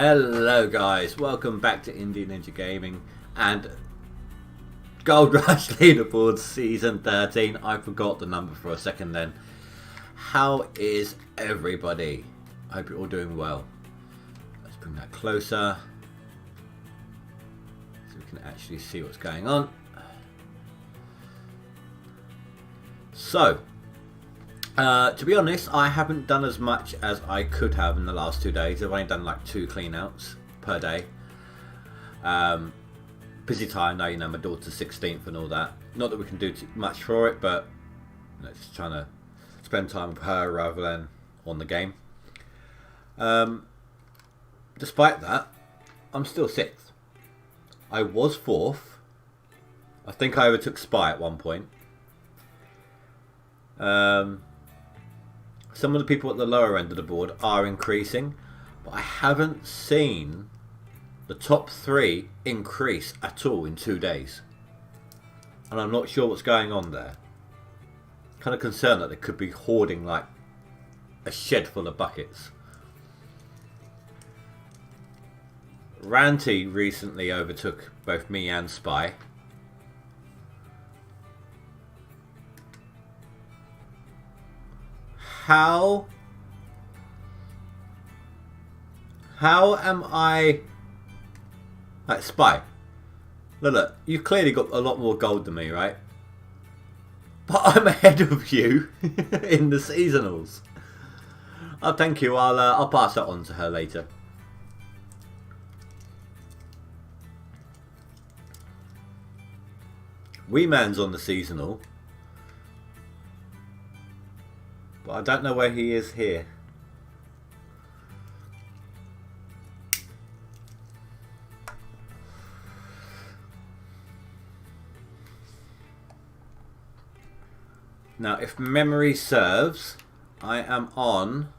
Hello guys, welcome back to Indie Ninja Gaming and GoldRush Leaderboards Season 13. I forgot the number for a second then. How is everybody? I hope you're all doing well. Let's bring that closer so we can actually see what's going on. So, to be honest, I haven't done as much as I could have in the last 2 days. I've only done like 2 cleanouts per day. Busy time now, you know, my daughter's 16th and all that. Not that we can do too much for it, but you know, just trying to spend time with her rather than on the game. Despite that, I'm still 6th. I was 4th. I think I overtook Spy at one point. Some of the people at the lower end of the board are increasing, but I haven't seen the top 3 increase at all in 2 days. And I'm not sure what's going on there. Kind of concerned that they could be hoarding like a shed full of buckets. Ranty recently overtook both me and Spy. How am I... Like, Spy, look, you've clearly got a lot more gold than me, right? But I'm ahead of you in the seasonals. Oh, thank you. I'll pass that on to her later. Wee Man's on the seasonal. But I don't know where he is here. Now, if memory serves, I am on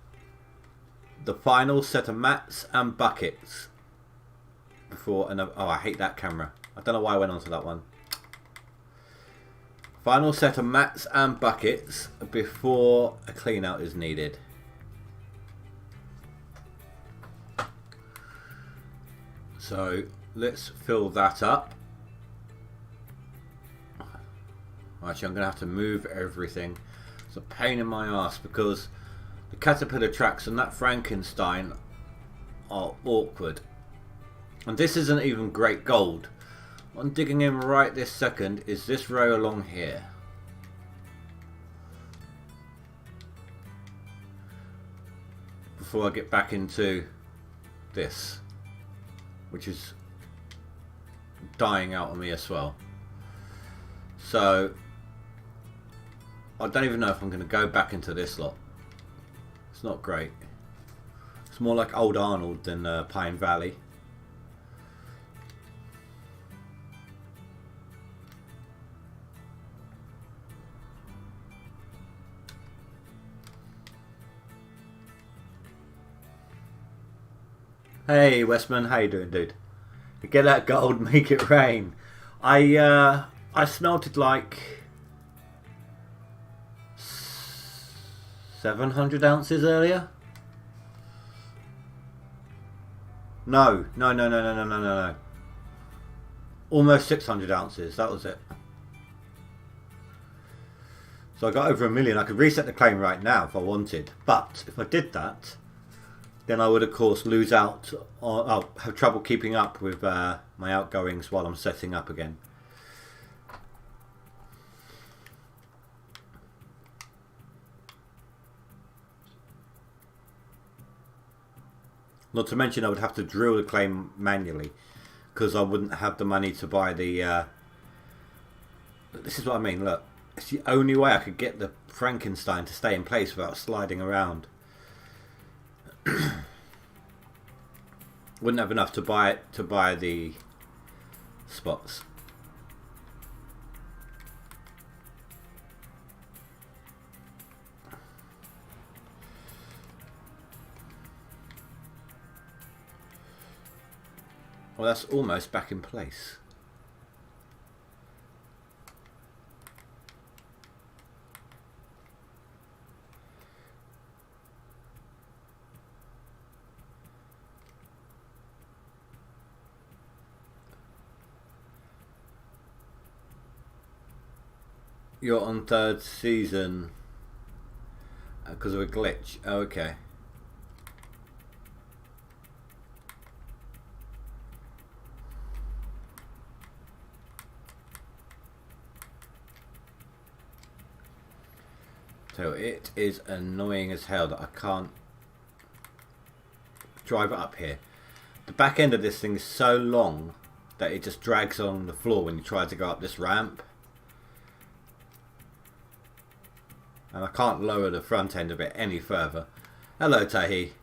the final set of mats and buckets before another. Oh, I hate that camera. I don't know why I went on to that one. Final set of mats and buckets before a clean out is needed. So let's fill that up. Actually, I'm going to have to move everything. It's a pain in my ass because the caterpillar tracks and that Frankenstein are awkward. And this isn't even great gold. What I'm digging in right this second is this row along here. Before I get back into this, which is dying out on me as well. So I don't even know if I'm going to go back into this lot. It's not great. It's more like Old Arnold than Pine Valley. Hey Westman, how you doing, dude? Get that gold, make it rain. I smelted like 700 ounces earlier. No. Almost 600 ounces. That was it. So I got over 1 million. I could reset the claim right now if I wanted, but if I did that, then I would of course lose out, or I'll have trouble keeping up with my outgoings while I'm setting up again. Not to mention I would have to drill the claim manually because I wouldn't have the money to buy the... This is what I mean, look. It's the only way I could get the Frankenstein to stay in place without sliding around. Wouldn't have enough to buy the spots. Well, that's almost back in place. You're on 3rd season because of a glitch. Oh, okay. So it is annoying as hell that I can't drive it up here. The back end of this thing is so long that it just drags on the floor when you try to go up this ramp. And I can't lower the front end of it any further. Hello, Tahi.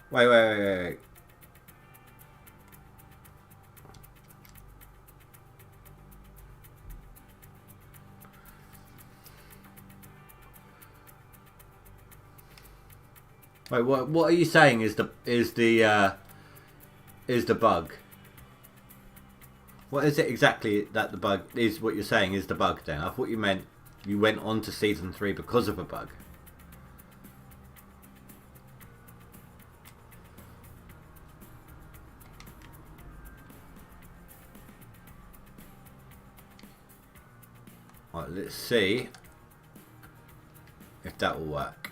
Wait. Wait, what are you saying is the bug? What is it exactly that the bug is? What you're saying is the bug? Then I thought you meant you went on to season 3 because of a bug. Right, let's see if that will work.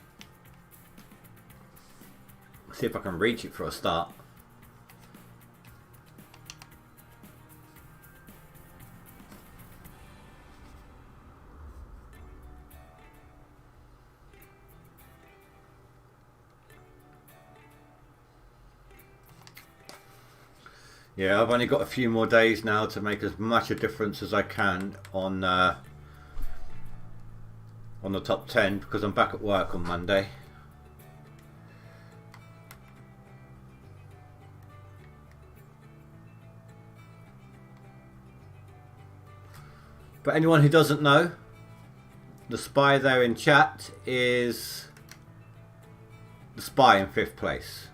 See if I can reach it for a start. Yeah, I've only got a few more days now to make as much a difference as I can on the top 10 because I'm back at work on Monday. But anyone who doesn't know, the spy there in chat is the spy in 5th place.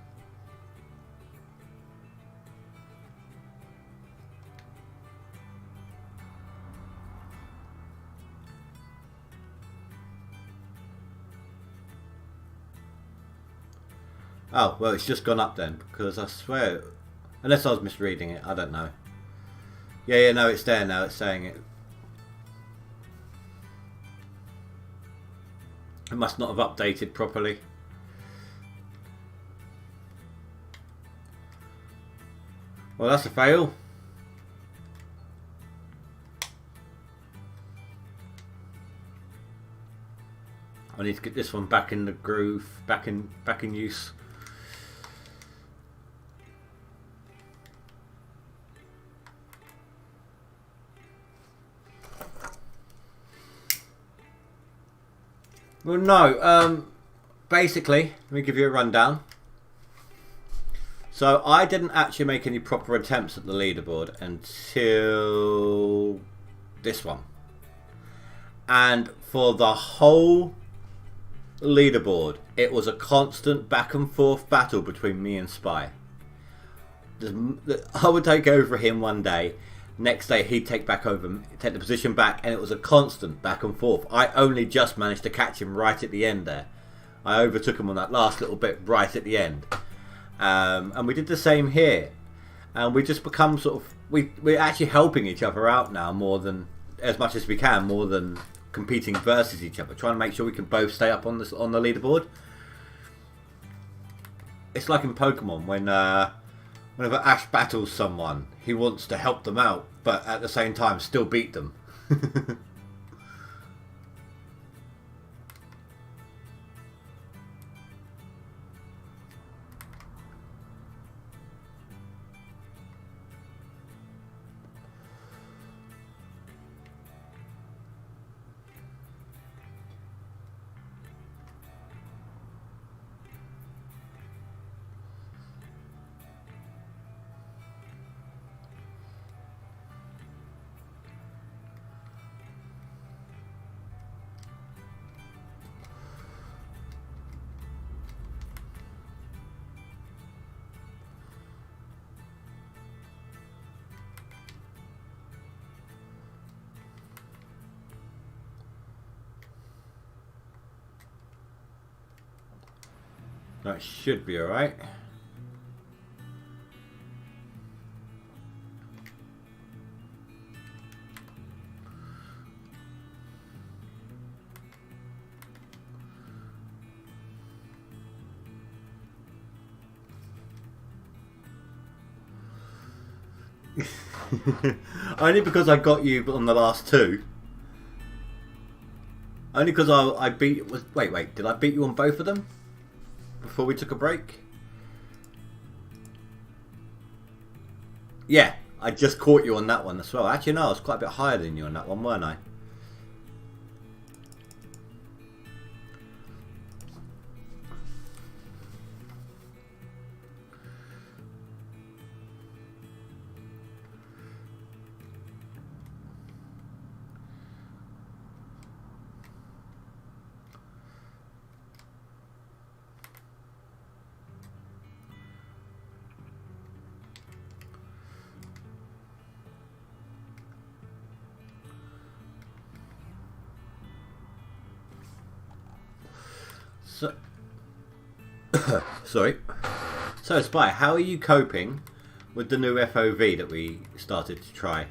Oh, well, it's just gone up then, because I swear, unless I was misreading it, I don't know. Yeah, no, it's there now, it's saying it. It must not have updated properly. Well, that's a fail. I need to get this one back in the groove, back in use. Well, no. Basically, let me give you a rundown. So I didn't actually make any proper attempts at the leaderboard until this one. And for the whole leaderboard, it was a constant back and forth battle between me and Spy. I would take over him one day. Next day he'd take the position back, and it was a constant back and forth. I only just managed to catch him right at the end there. I overtook him on that last little bit right at the end. And we did the same here. And we just become sort of... We're actually helping each other out now more than... as much as we can, more than competing versus each other. Trying to make sure we can both stay up on the leaderboard. It's like in Pokemon when... whenever Ash battles someone, he wants to help them out, but at the same time still beat them. That should be alright. Only because I got you on the last two. Only because I beat... Wait, did I beat you on both of them? Before we took a break? Yeah, I just caught you on that one as well. Actually, no, I was quite a bit higher than you on that one, weren't I? So, sorry. So, Spy, how are you coping with the new FOV that we started to try?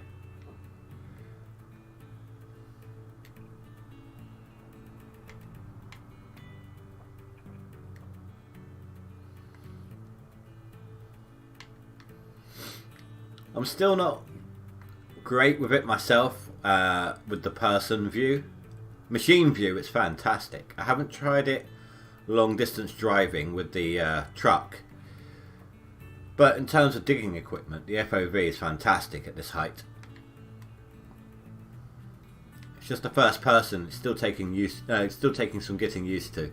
I'm still not great with it myself, with the person view. Machine view, it's fantastic. I haven't tried it long distance driving with the truck, but in terms of digging equipment, the FOV is fantastic at this height. It's just the first person. It's still taking some getting used to.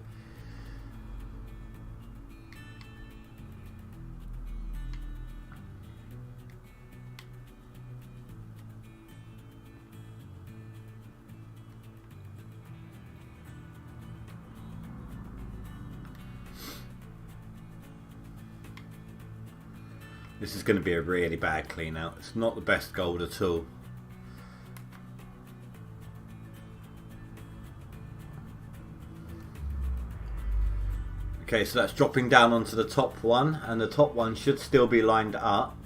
This is going to be a really bad clean out. It's not the best gold at all. Okay, so that's dropping down onto the top one, and the top one should still be lined up.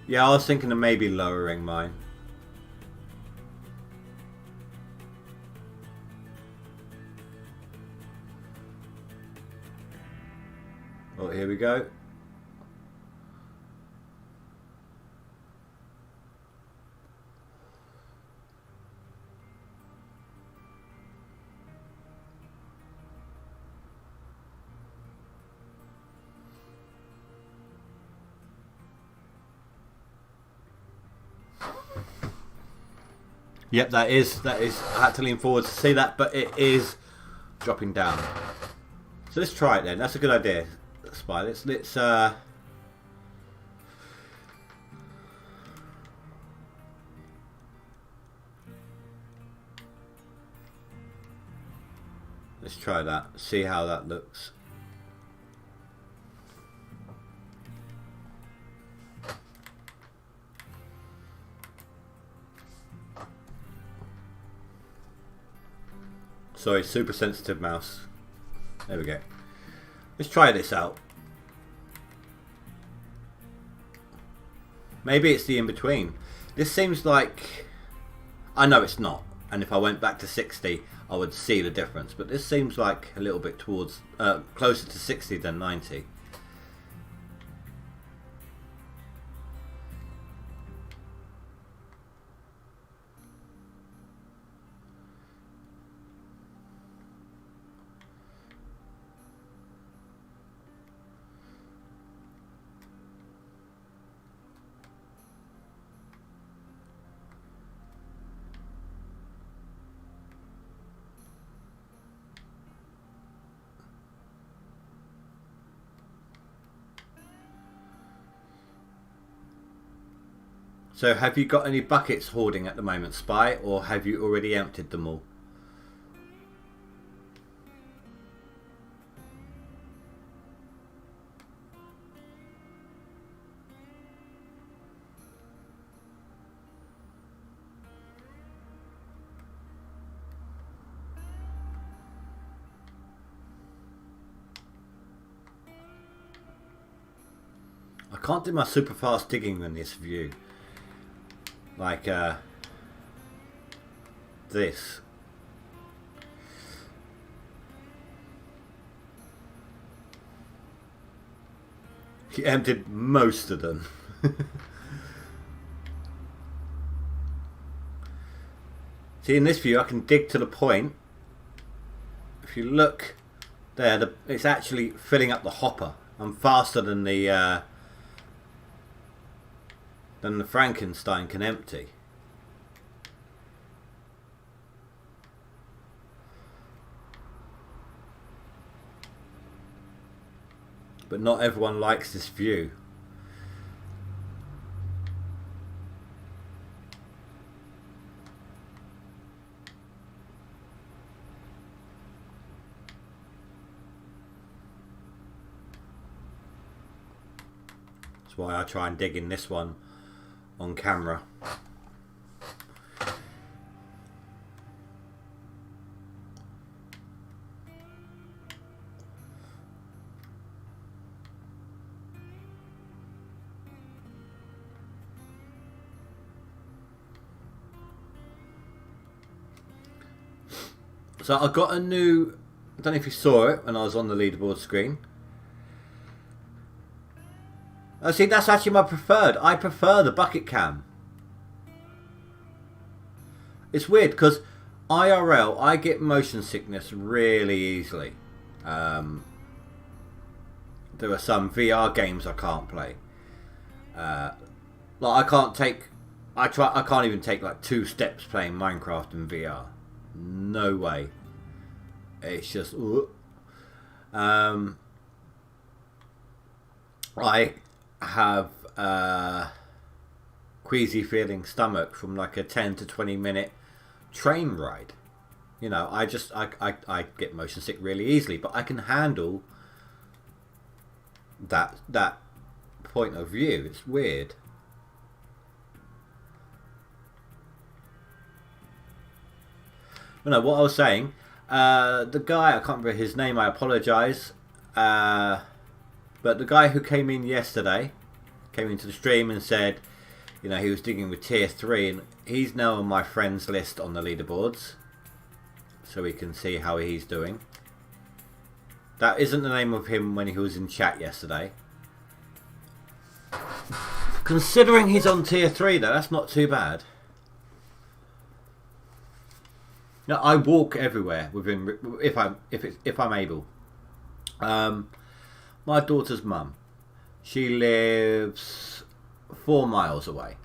Yeah, I was thinking of maybe lowering mine. Oh, here we go. Yep, that is. I had to lean forward to see that, but it is dropping down. So let's try it then. That's a good idea, Spy. Let's try that. See how that looks. Sorry, super sensitive mouse. There we go. Let's try this out. Maybe it's the in-between. This seems like... I know it's not. And if I went back to 60, I would see the difference. But this seems like a little bit towards... closer to 60 than 90. So have you got any buckets hoarding at the moment, Spy, or have you already emptied them all? can't do my super fast digging in this view. Like this. He emptied most of them. See, in this view I can dig to the point. If you look there, it's actually filling up the hopper. I'm faster than the Frankenstein can empty. But not everyone likes this view. That's why I try and dig in this one on camera. So I got a new, I don't know if you saw it when I was on the leaderboard screen. Oh, see, that's actually my preferred. I prefer the bucket cam. It's weird because IRL, I get motion sickness really easily. There are some VR games I can't play. Like I can't even take like 2 steps playing Minecraft in VR. No way. It's just I have queasy feeling stomach from like a 10 to 20 minute train ride. You know, I get motion sick really easily, but I can handle that point of view. It's weird. No, what I was saying, the guy, I can't remember his name, I apologise, but the guy who came in yesterday, came into the stream and said, you know, he was digging with tier 3, and he's now on my friends list on the leaderboards, so we can see how he's doing. That isn't the name of him when he was in chat yesterday. Considering he's on tier 3 though, that's not too bad. No, I walk everywhere within if I'm able. My daughter's mum, she lives 4 miles away.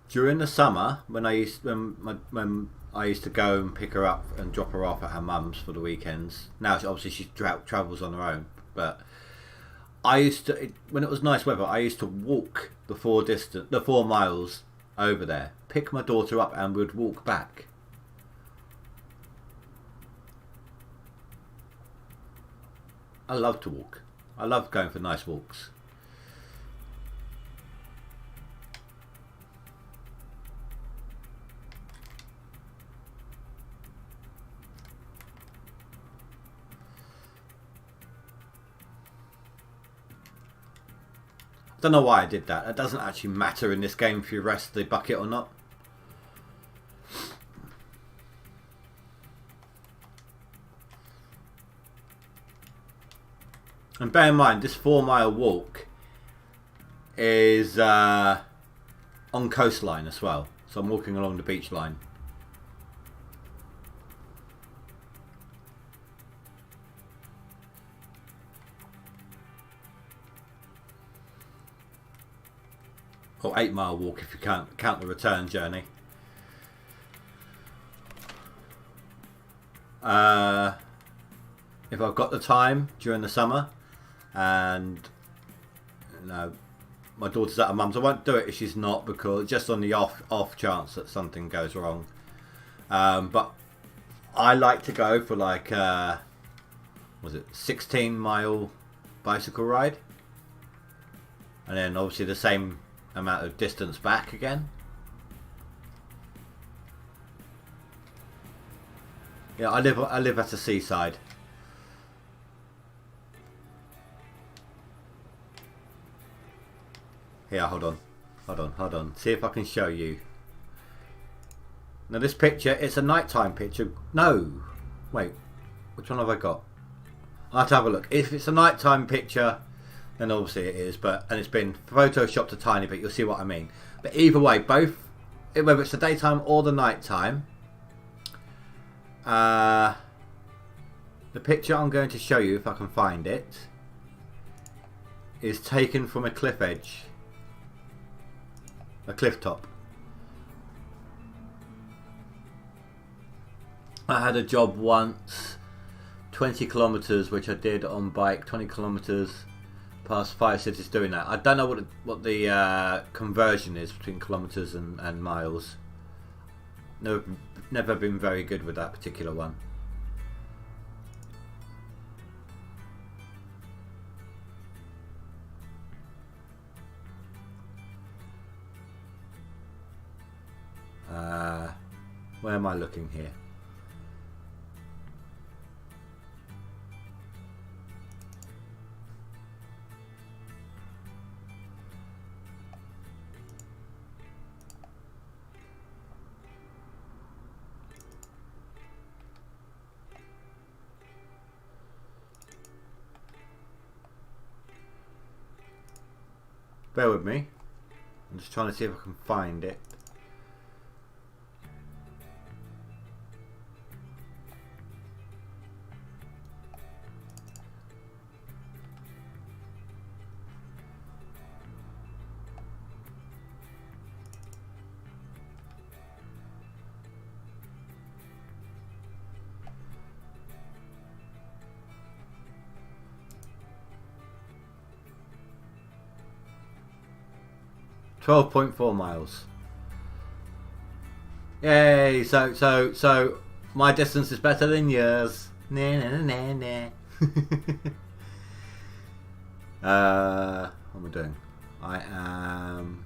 During the summer, when I used to go and pick her up and drop her off at her mum's for the weekends. Now obviously she travels on her own, but I used to, when it was nice weather, I used to walk the 4 miles over there, pick my daughter up, and would walk back. I love to walk. I love going for nice walks. I don't know why I did that. It doesn't actually matter in this game if you rest the bucket or not. And bear in mind, this 4-mile walk is on coastline as well. So I'm walking along the beach line. Or 8-mile walk if you count the return journey. If I've got the time during the summer, and you know my daughter's at her mum's, I won't do it if she's not, because just on the off chance that something goes wrong. But I like to go for like 16-mile bicycle ride, and then obviously the same amount of distance back again. Yeah, I live at the seaside. Here, hold on. See if I can show you. Now this picture, it's a nighttime picture. No, wait, which one have I got? I'll have to have a look. If it's a nighttime picture, then obviously it is, and it's been photoshopped a tiny bit. You'll see what I mean. But either way, both, whether it's the daytime or the nighttime, the picture I'm going to show you, if I can find it, is taken from a cliff edge, a cliff top. I had a job once, 20 kilometers, which I did on bike, 20 kilometers past 5 cities doing that. I don't know what the conversion is between kilometers and miles. Never been very good with that particular one. Where am I looking here? Bear with me. I'm just trying to see if I can find it. .4 miles. Yay! So my distance is better than yours. Nah, nah, nah, nah. What am I doing? I am.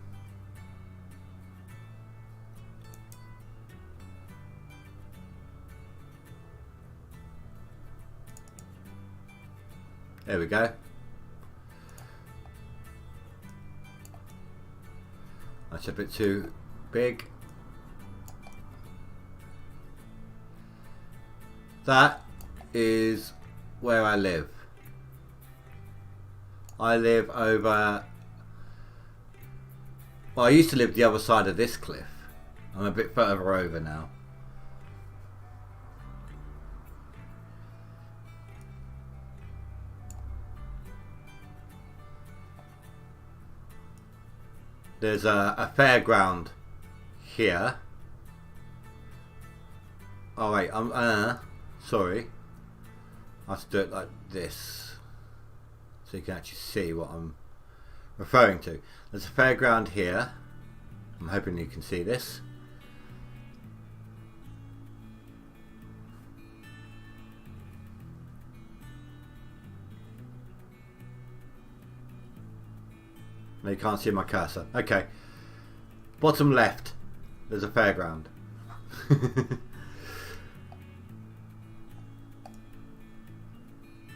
There we go. That's a bit too big. That is where I live. I live over... Well, I used to live the other side of this cliff. I'm a bit further over now. There's a fairground here. Oh wait, sorry. I have to do it like this, so you can actually see what I'm referring to. There's a fairground here. I'm hoping you can see this. No, you can't see my cursor. Okay. Bottom left, there's a fairground.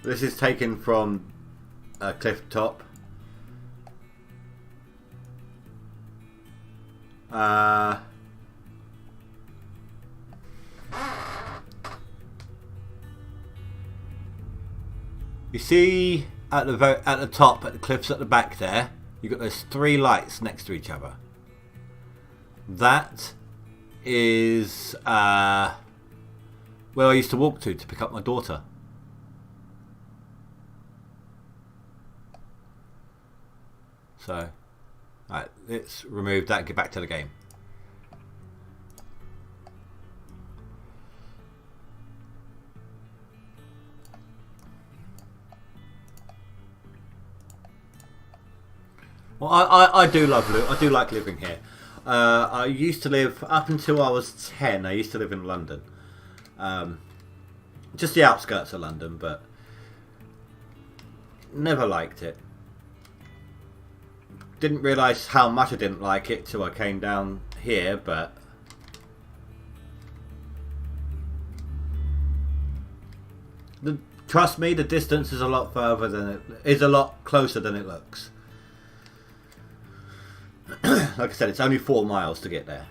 This is taken from a cliff top. You see at the top, at the cliffs at the back there, you've got those 3 lights next to each other. That is where I used to walk to pick up my daughter. So, right, let's remove that and get back to the game. Well, I do like living here. I used to live, up until I was 10, I used to live in London. Just the outskirts of London, but never liked it. Didn't realise how much I didn't like it till I came down here, but trust me, the distance is a lot further than it is, a lot closer than it looks. like I said, it's only 4 miles to get there.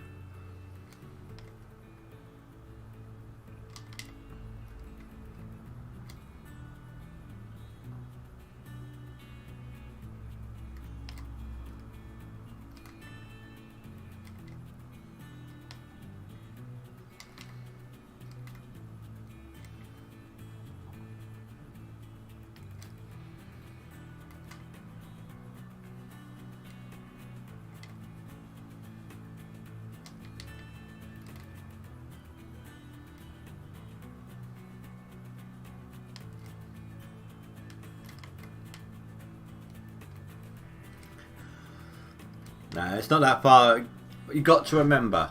No, it's not that far. You got to remember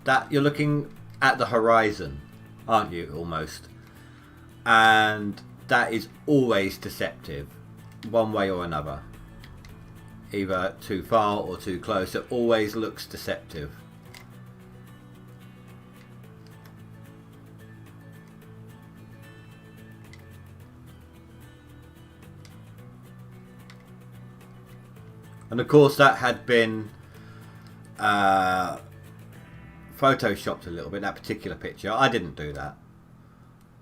that you're looking at the horizon, aren't you, almost? And that is always deceptive, one way or another. Either too far or too close. It always looks deceptive. And of course that had been photoshopped a little bit, that particular picture. I didn't do that.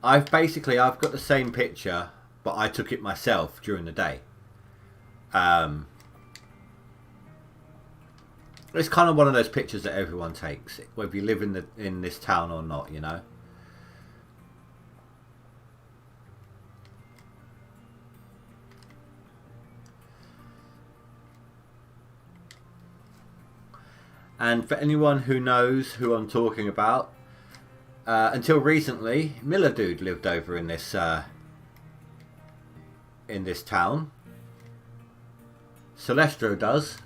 I've got the same picture, but I took it myself during the day. It's kind of one of those pictures that everyone takes, whether you live in this town or not, you know. And for anyone who knows who I'm talking about, until recently, Miller Dude lived over in this town. Celestro does.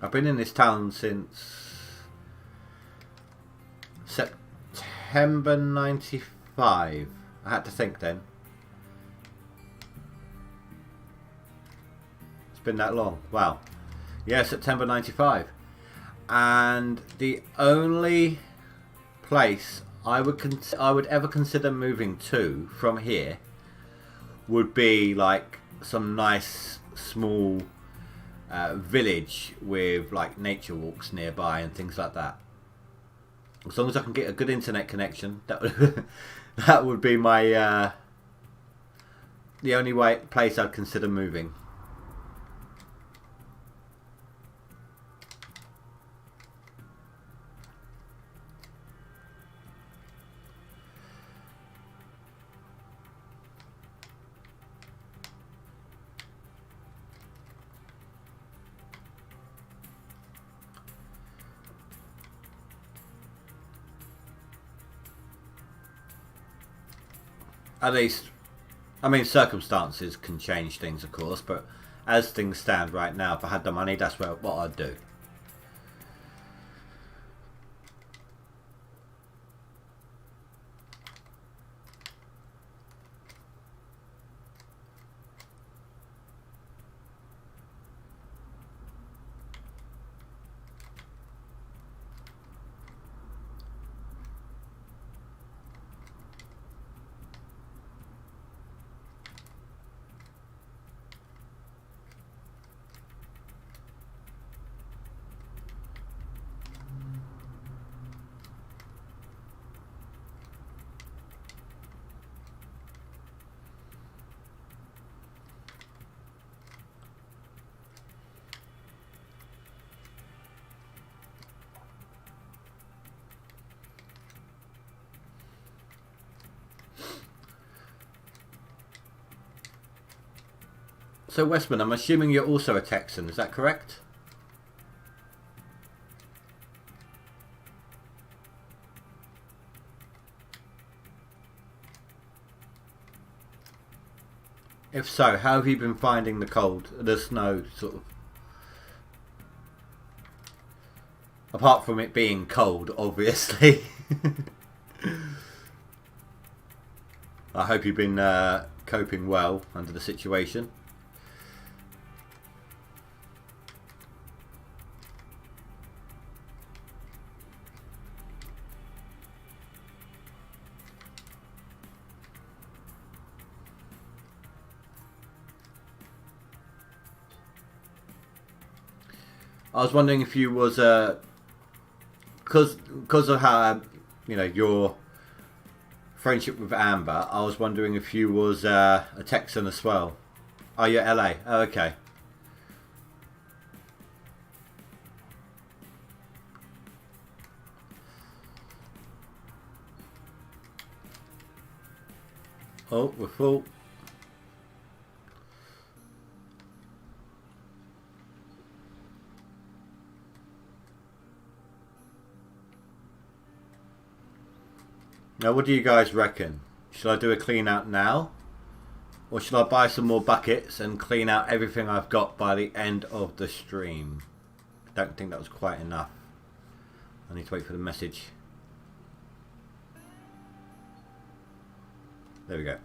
I've been in this town since September 95. I had to think then. Been that long. Wow. Yeah, September 95. And the only place I would ever consider moving to from here would be like some nice small village with like nature walks nearby and things like that. As long as I can get a good internet connection, that would be my the only place I'd consider moving. At least, I mean, circumstances can change things, of course, but as things stand right now, if I had the money, that's what I'd do. So Westman, I'm assuming you're also a Texan, is that correct? If so, how have you been finding the cold, the snow, sort of? Apart from it being cold, obviously. I hope you've been coping well under the situation. I was wondering if you was because of how you know your friendship with Amber. I was wondering if you was a Texan as well. Oh, you're LA. Oh, okay. Oh, we're full. Now, what do you guys reckon? Should I do a clean out now? Or should I buy some more buckets and clean out everything I've got by the end of the stream? I don't think that was quite enough. I need to wait for the message. There we go.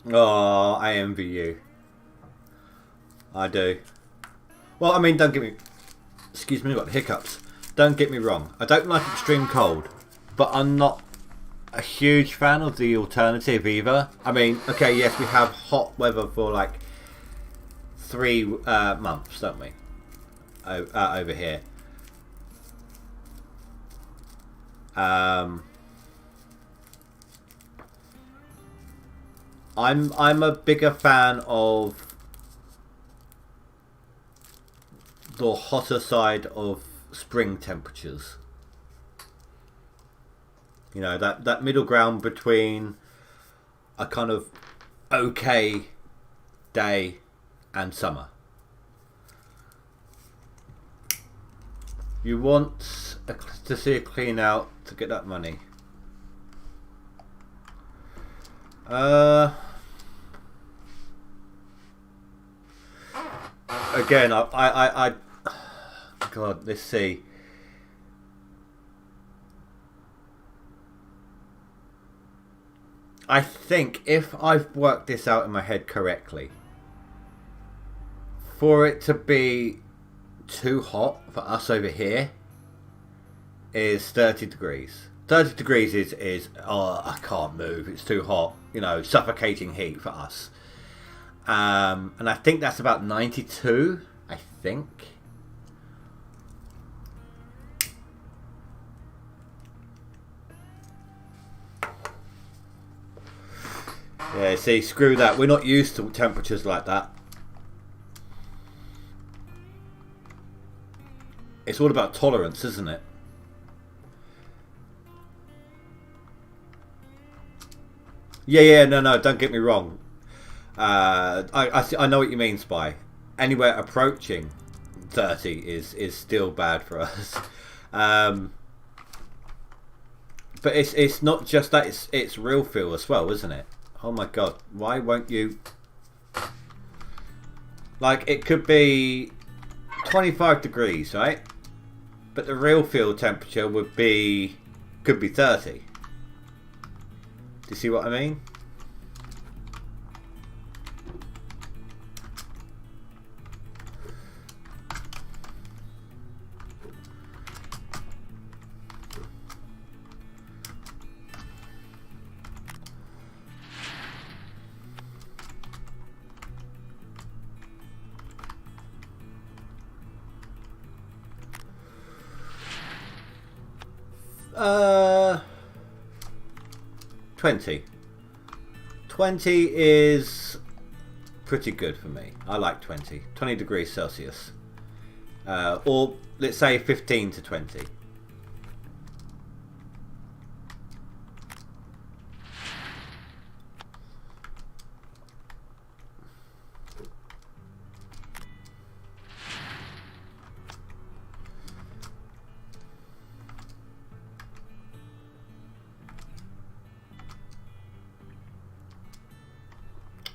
Oh, I envy you. I do. Well, I mean, don't get me... Excuse me, I've got hiccups. Don't get me wrong. I don't like extreme cold, but I'm not a huge fan of the alternative either. I mean, okay, yes, we have hot weather for like 3 months, don't we? Over here. I'm a bigger fan of the hotter side of spring temperatures. You know, that middle ground between a kind of okay day and summer. You want to see a clean out to get that money. Again, I God, let's see. I think if I've worked this out in my head correctly, for it to be too hot for us over here is 30 degrees. 30 degrees is oh, I can't move, it's too hot, you know, suffocating heat for us. And I think that's about 92, I think. Yeah, see, screw that. We're not used to temperatures like that. It's all about tolerance, isn't it? Yeah, no, don't get me wrong. I know what you mean, Spy. Anywhere approaching 30 is still bad for us. But it's not just that, it's real feel as well, isn't it? Oh my god, why won't you... Like, it could be 25 degrees, right? But the real feel temperature could be 30. Do you see what I mean? Uh, 20. 20 is pretty good for me. I like 20. 20 degrees Celsius. Or let's say 15 to 20.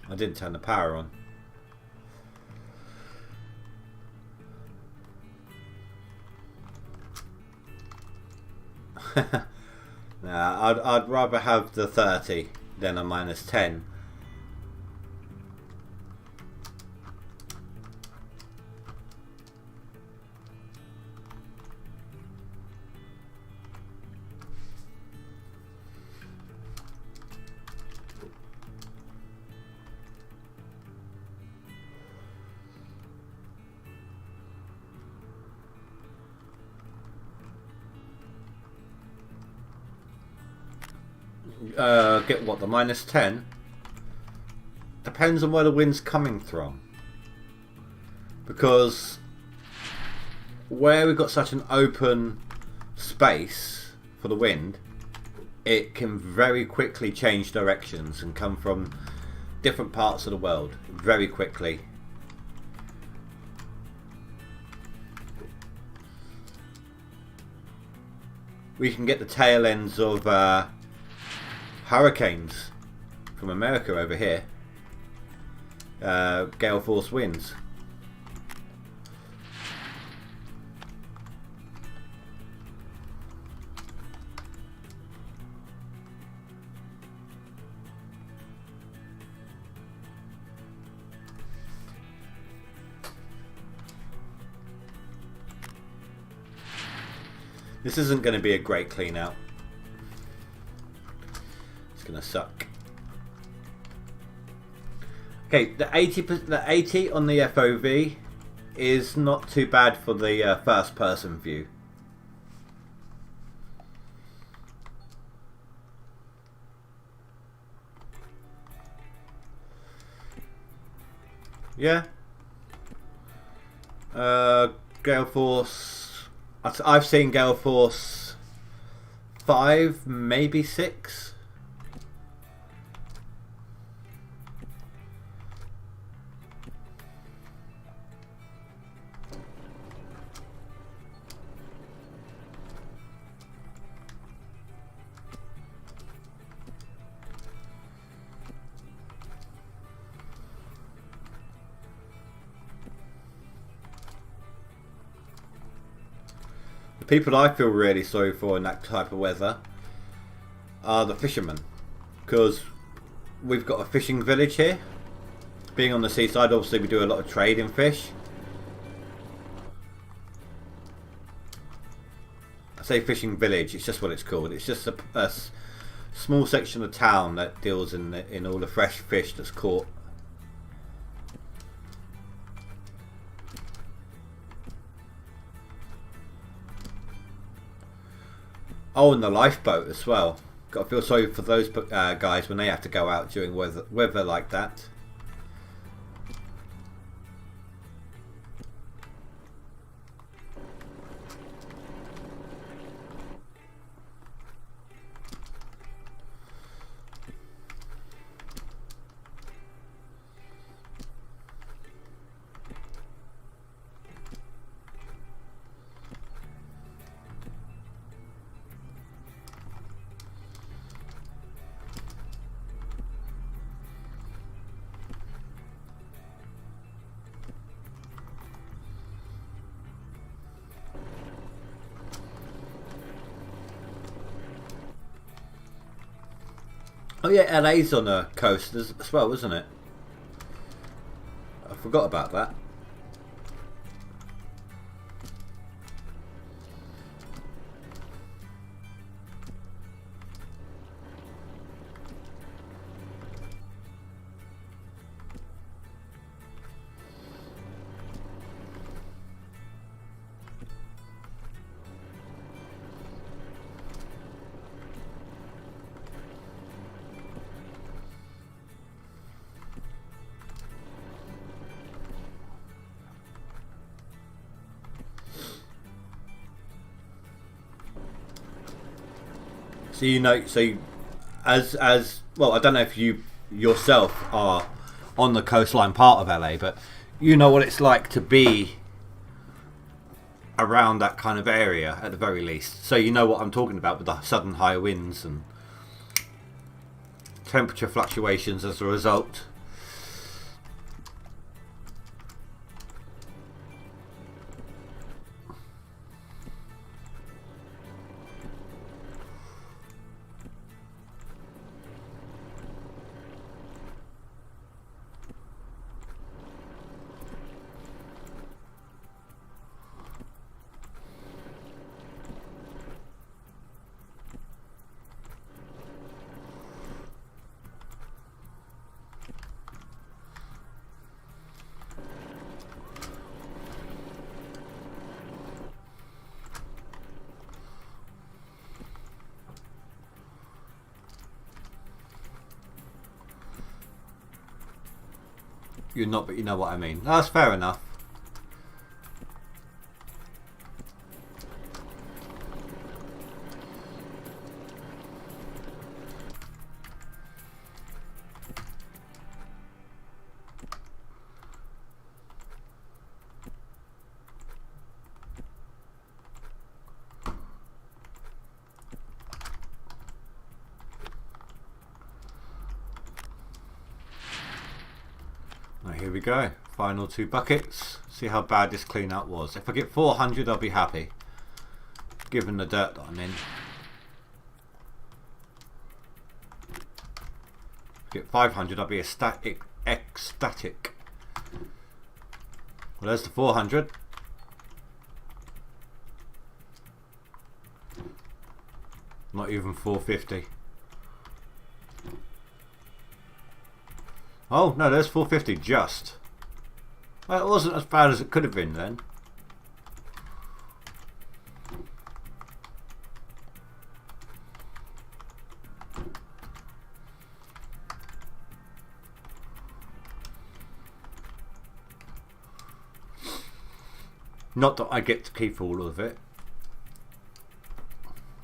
I didn't turn the power on. Nah, I'd rather have the 30 than a minus 10. get what, the -10? Depends on where the wind's coming from. Because where we've got such an open space for the wind, it can very quickly change directions and come from different parts of the world very quickly. We can get the tail ends of hurricanes from America over here. Gale force winds. This isn't going to be a great clean out. It's going to suck. Okay, the 80 on the FOV is not too bad for the first person view. Yeah. Gale force. I've seen Gale Force 5, maybe 6. The people I feel really sorry for in that type of weather are the fishermen, because we've got a fishing village here. Being on the seaside, obviously we do a lot of trade in fish. I say fishing village, it's just what it's called. It's just a small section of town that deals in all the fresh fish that's caught. Oh, and the lifeboat as well. Got to feel sorry for those guys when they have to go out during weather like that. Oh yeah, LA's on the coast as well, isn't it? I forgot about that. So you know, as well, I don't know if you yourself are on the coastline part of LA, but you know what it's like to be around that kind of area at the very least. So you know what I'm talking about with the sudden high winds and temperature fluctuations as a result. You're not, but you know what I mean. That's fair enough. Here we go, final 2 buckets. See how bad this clean out was. If I get 400 I'll be happy, given the dirt that I'm in. Get 500 I'll be ecstatic. Well, there's the 400. Not even 450. Oh, no, there's 450 just. Well, it wasn't as bad as it could have been then. Not that I get to keep all of it.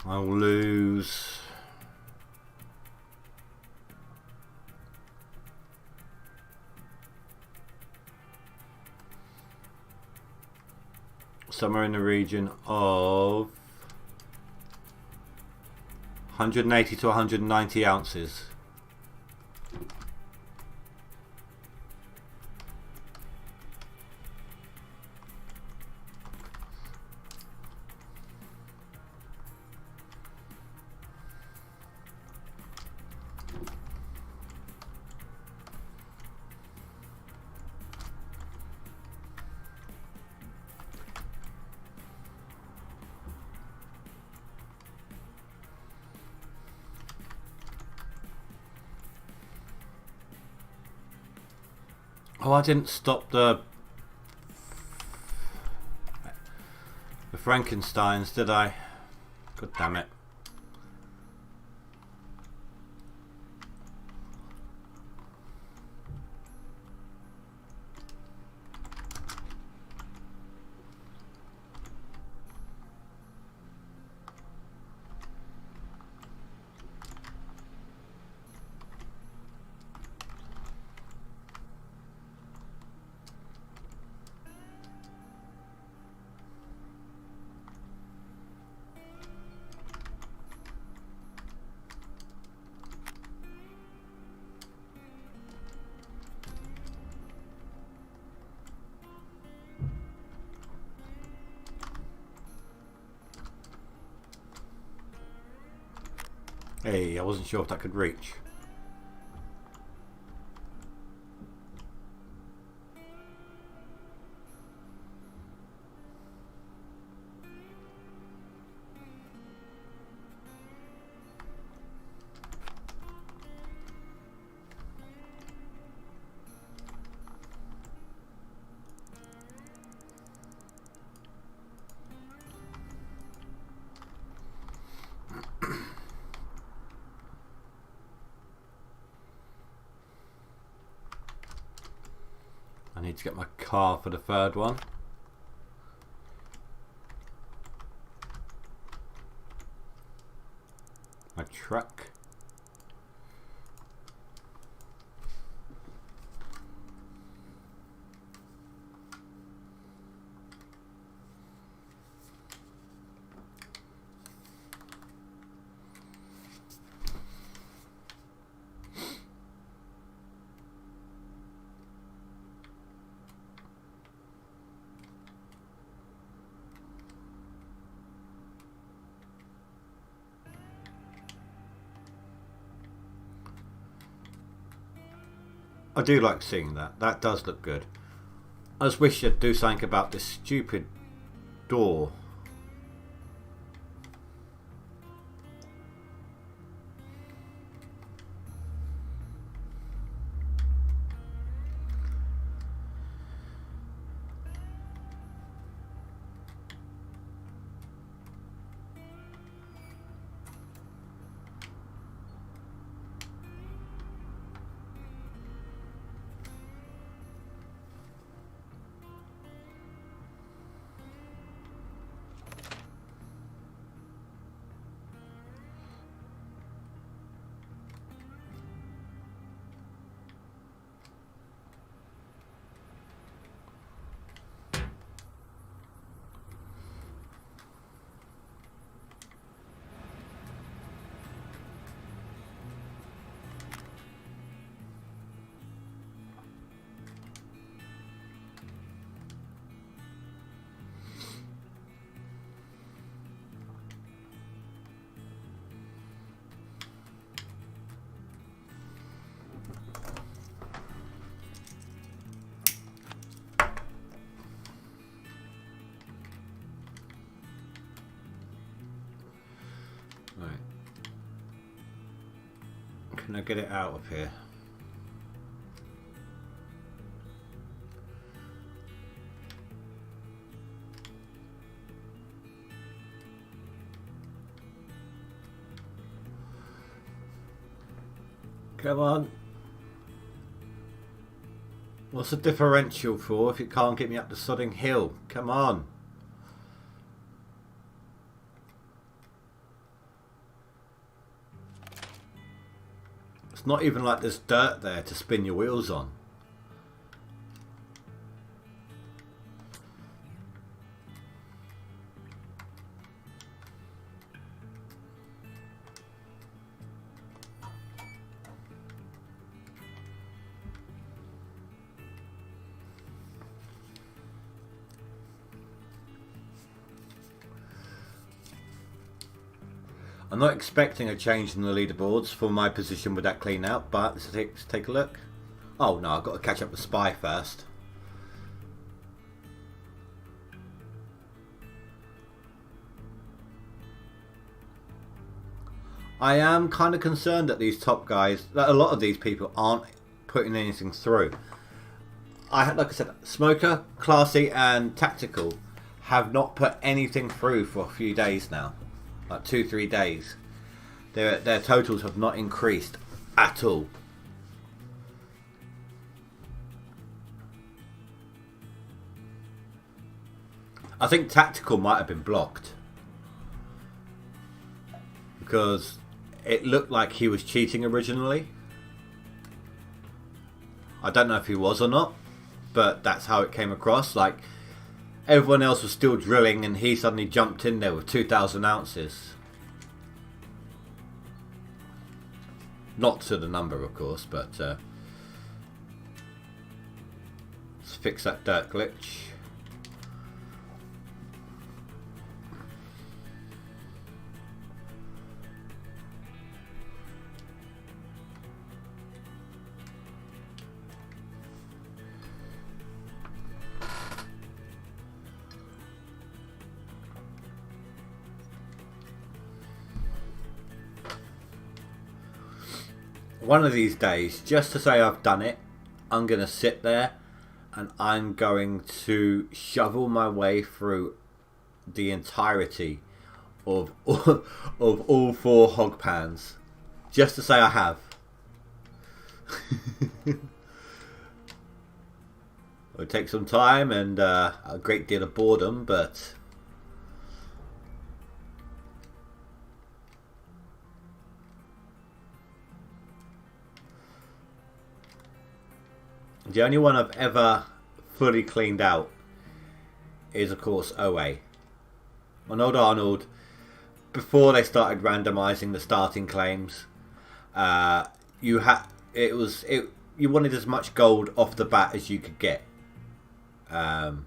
I'll lose... somewhere in the region of 180 to 190 ounces. Oh, I didn't stop the Frankensteins, did I? God damn it. Hey, I wasn't sure if that could reach. I need to get my car for the third one. My truck. I do like seeing that. That does look good. I just wish you'd do something about this stupid door. Can I get it out of here? Come on. What's the differential for if it can't get me up the sodding hill? Come on. It's not even like there's dirt there to spin your wheels on. I'm not expecting a change in the leaderboards for my position with that clean out, but let's take a look. Oh no, I've got to catch up with Spy first. I am kind of concerned that these top guys, that a lot of these people aren't putting anything through. Like I said, Smoker, Classy and Tactical have not put anything through for a few days now. Like 2-3 days. Their totals have not increased at all. I think Tactical might have been blocked. Because it looked like he was cheating originally. I don't know if he was or not, but that's how it came across. Like, everyone else was still drilling and he suddenly jumped in there with 2,000 ounces. Not to the number, of course, but let's fix that dirt glitch. One of these days, just to say I've done it, I'm going to sit there and I'm going to shovel my way through the entirety of all 4 hog pans. Just to say I have. It'll take some time and a great deal of boredom, but the only one I've ever fully cleaned out is, of course, OA. On Old Arnold, before they started randomising the starting claims, you wanted as much gold off the bat as you could get. So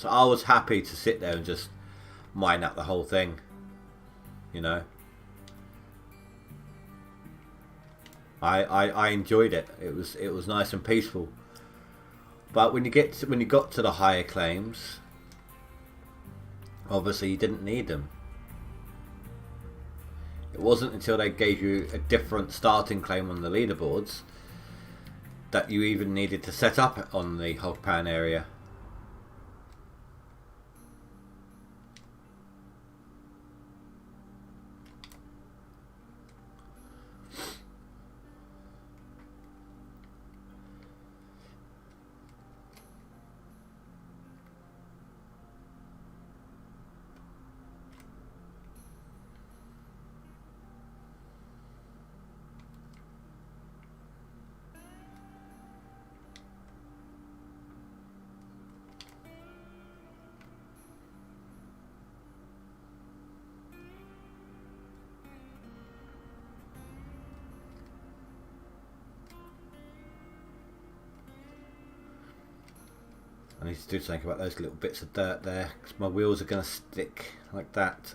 I was happy to sit there and just mine out the whole thing, you know. I enjoyed it. It was nice and peaceful. But when you got to the higher claims, obviously you didn't need them. It wasn't until they gave you a different starting claim on the leaderboards that you even needed to set up on the hog pan area. I need to do something about those little bits of dirt there, because my wheels are going to stick like that.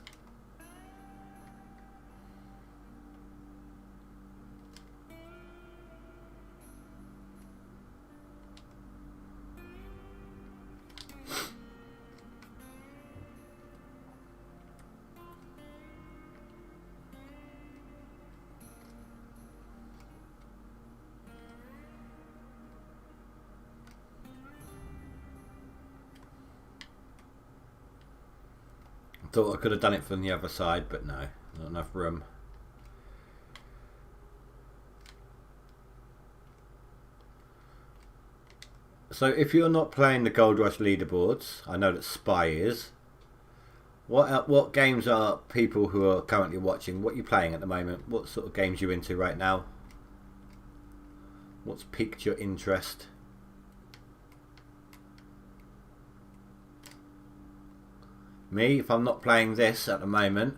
Thought I could have done it from the other side, but no, not enough room. So if you're not playing the GoldRush leaderboards, I know that Spy is. What games are people who are currently watching? What are you playing at the moment? What sort of games are you into right now? What's piqued your interest? Me, if I'm not playing this at the moment,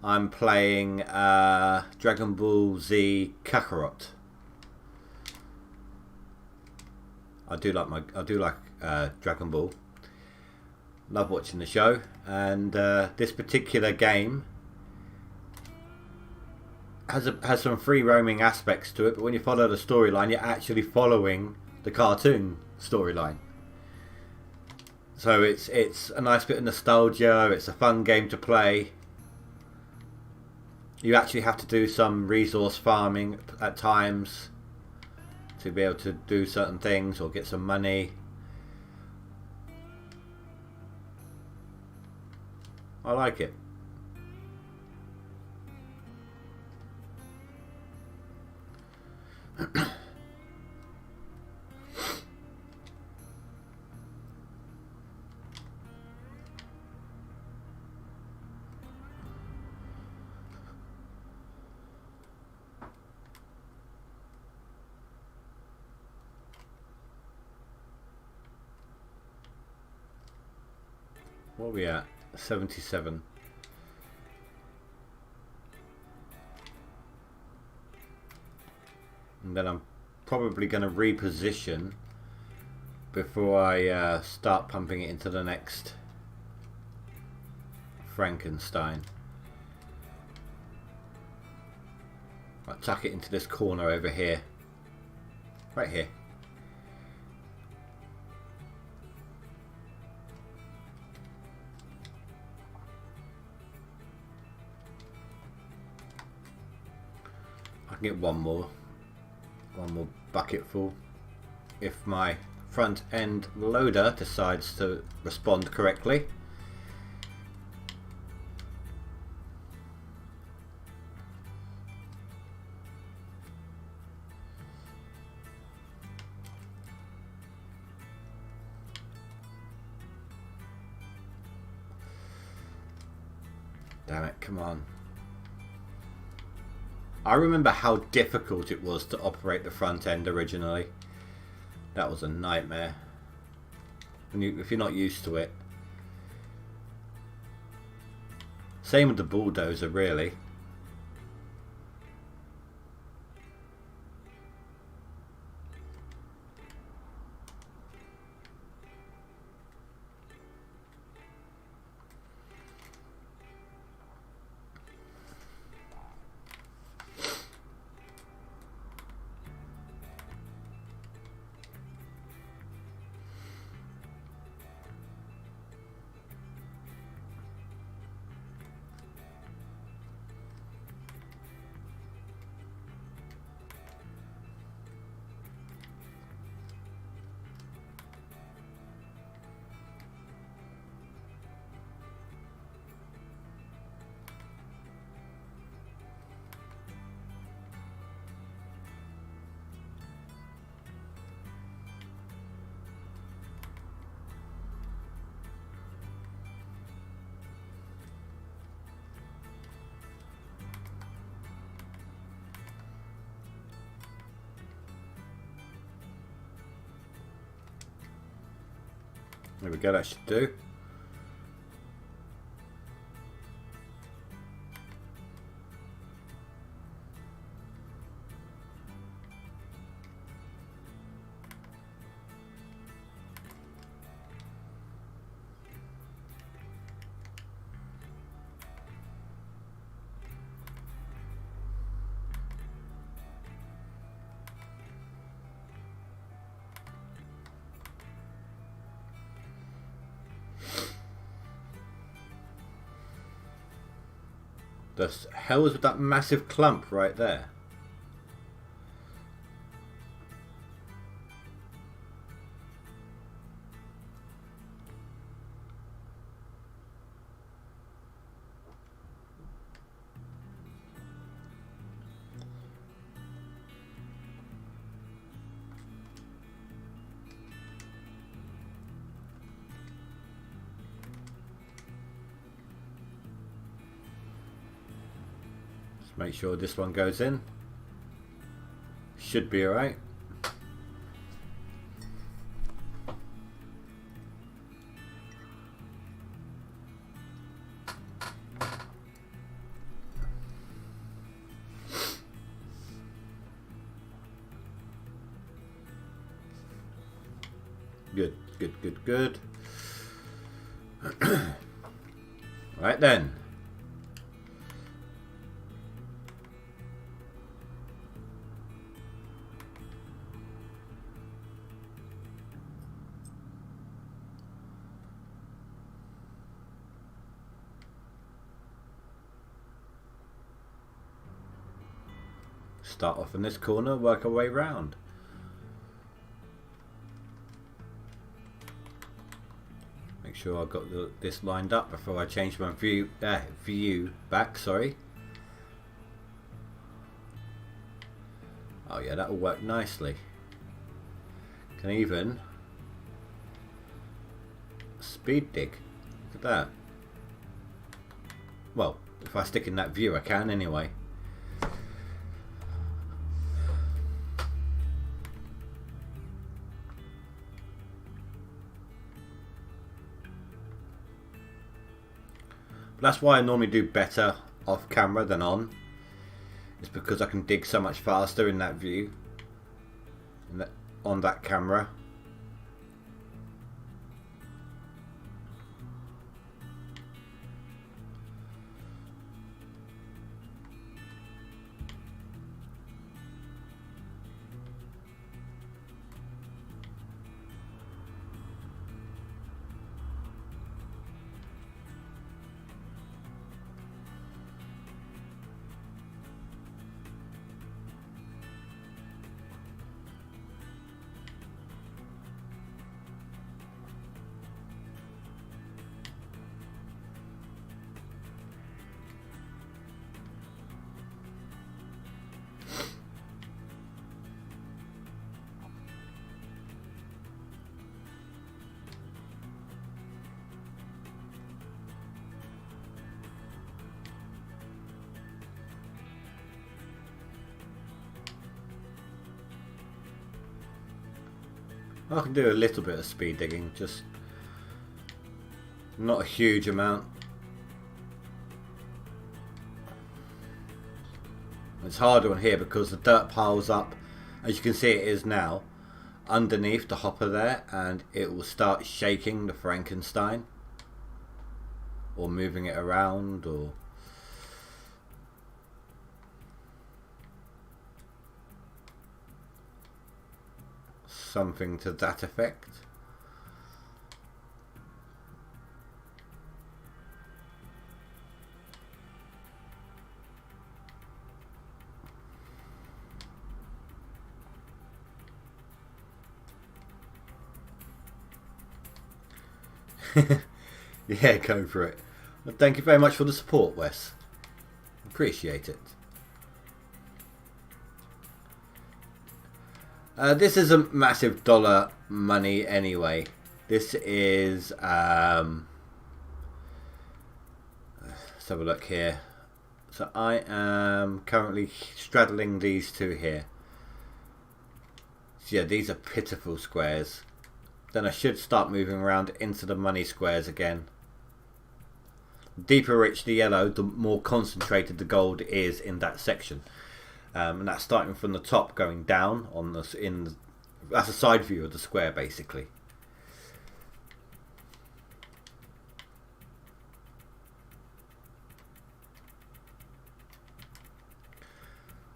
I'm playing Dragon Ball Z Kakarot. I do like Dragon Ball. Love watching the show, and this particular game has some free roaming aspects to it. But when you follow the storyline, you're actually following the cartoon storyline. So it's a nice bit of nostalgia. It's a fun game to play. You actually have to do some resource farming at times to be able to do certain things or get some money. I like it. What are we at? 77. And then I'm probably going to reposition before I start pumping it into the next Frankenstein. I'll tuck it into this corner over here. Right here. I can get one more bucket full if my front end loader decides to respond correctly. Damn it, come on. I remember how difficult it was to operate the front end originally. That was a nightmare. If you're not used to it. Same with the bulldozer, really. There we go, that should do. The hell is with that massive clump right there? Make sure this one goes in. Should be alright. Good, good, good, good. Right then. Start off in this corner, work our way round. Make sure I've got this lined up before I change my view back, sorry. Oh yeah, that'll work nicely. Can even speed dig. Look at that. Well, if I stick in that view I can anyway. That's why I normally do better off camera than on. It's because I can dig so much faster in that view, on that camera. I can do a little bit of speed digging, just not a huge amount. It's harder on here because the dirt piles up, as you can see it is now, underneath the hopper there, and it will start shaking the Frankenstein, or moving it around, or something to that effect. Yeah, go for it. Well, thank you very much for the support, Wes. Appreciate it. This isn't massive dollar money anyway. This is let's have a look here. So I am currently straddling these two here. So yeah, these are pitiful squares. Then I should start moving around into the money squares again. The deeper rich the yellow, the more concentrated the gold is in that section. And that's starting from the top going down on this that's a side view of the square basically.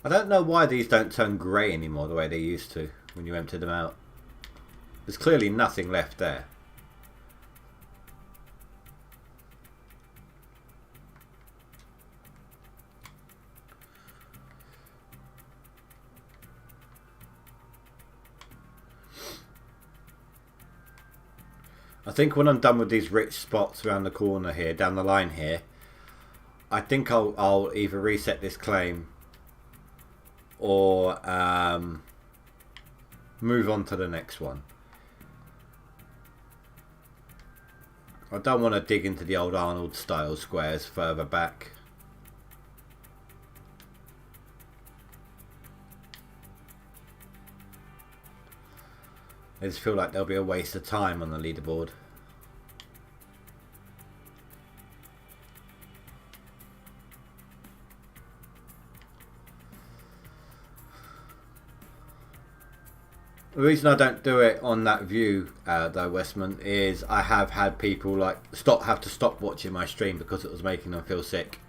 I don't know why these don't turn grey anymore the way they used to when you empty them out. There's clearly nothing left there. I think when I'm done with these rich spots around the corner here, down the line here, I think I'll either reset this claim or move on to the next one. I don't want to dig into the old Arnold style squares further back. I just feel like there'll be a waste of time on the leaderboard. The reason I don't do it on that view, though, Westman, is I have had people like have to stop watching my stream because it was making them feel sick.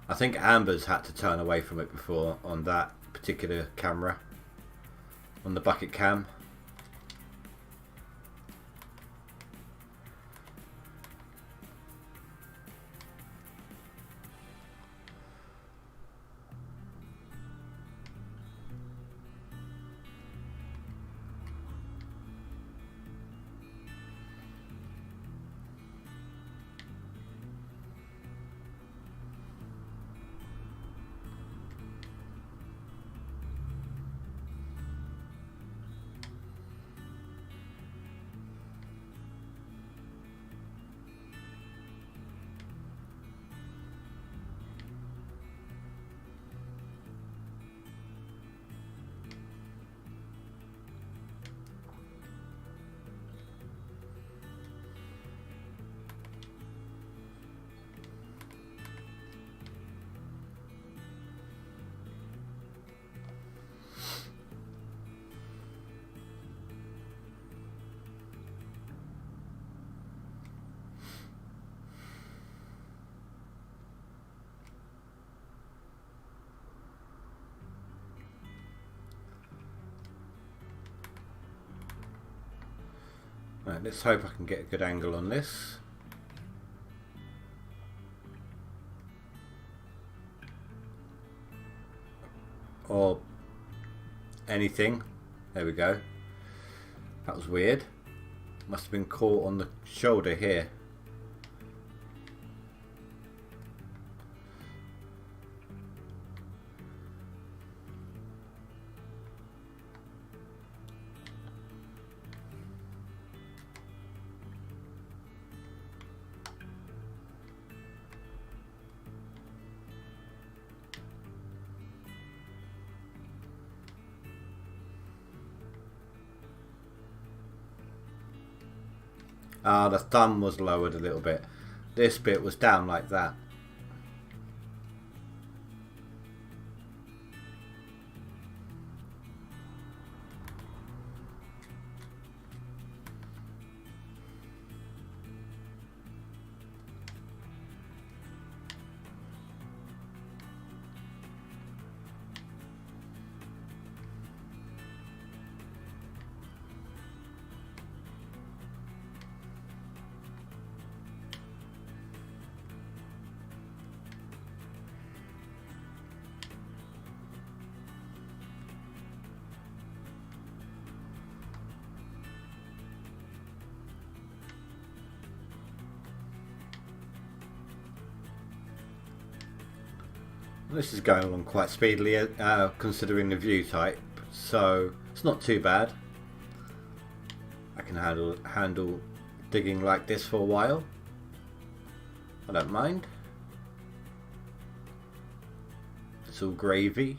I think Amber's had to turn away from it before on that particular camera, on the bucket cam. Right, let's hope I can get a good angle on this. Or anything. There we go. That was weird. Must have been caught on the shoulder here. The thumb was lowered a little bit. This bit was down like that. This is going along quite speedily considering the view type, so it's not too bad. I can handle digging like this for a while. I don't mind. It's all gravy.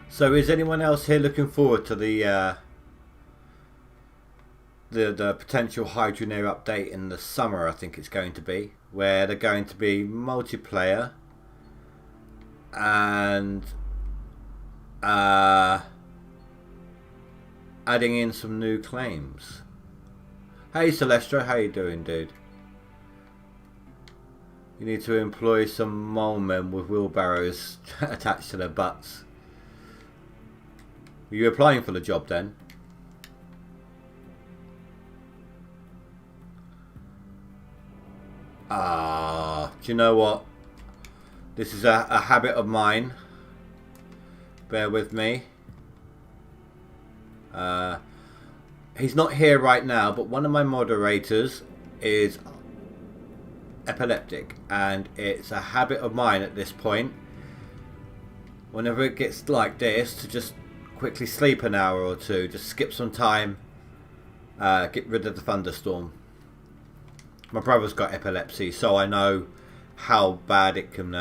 So is anyone else here looking forward to the potential Hydroneer update in the summer? I think it's going to be, where they're going to be multiplayer and adding in some new claims. Hey Celestro, how you doing, dude? You need to employ some mole men with wheelbarrows attached to their butts. Were you applying for the job then? Do you know what? This is a habit of mine. Bear with me. He's not here right now, but one of my moderators is epileptic, and it's a habit of mine at this point, whenever it gets like this, to just quickly sleep an hour or two, just skip some time, get rid of the thunderstorm. My brother's got epilepsy, so I know how bad it can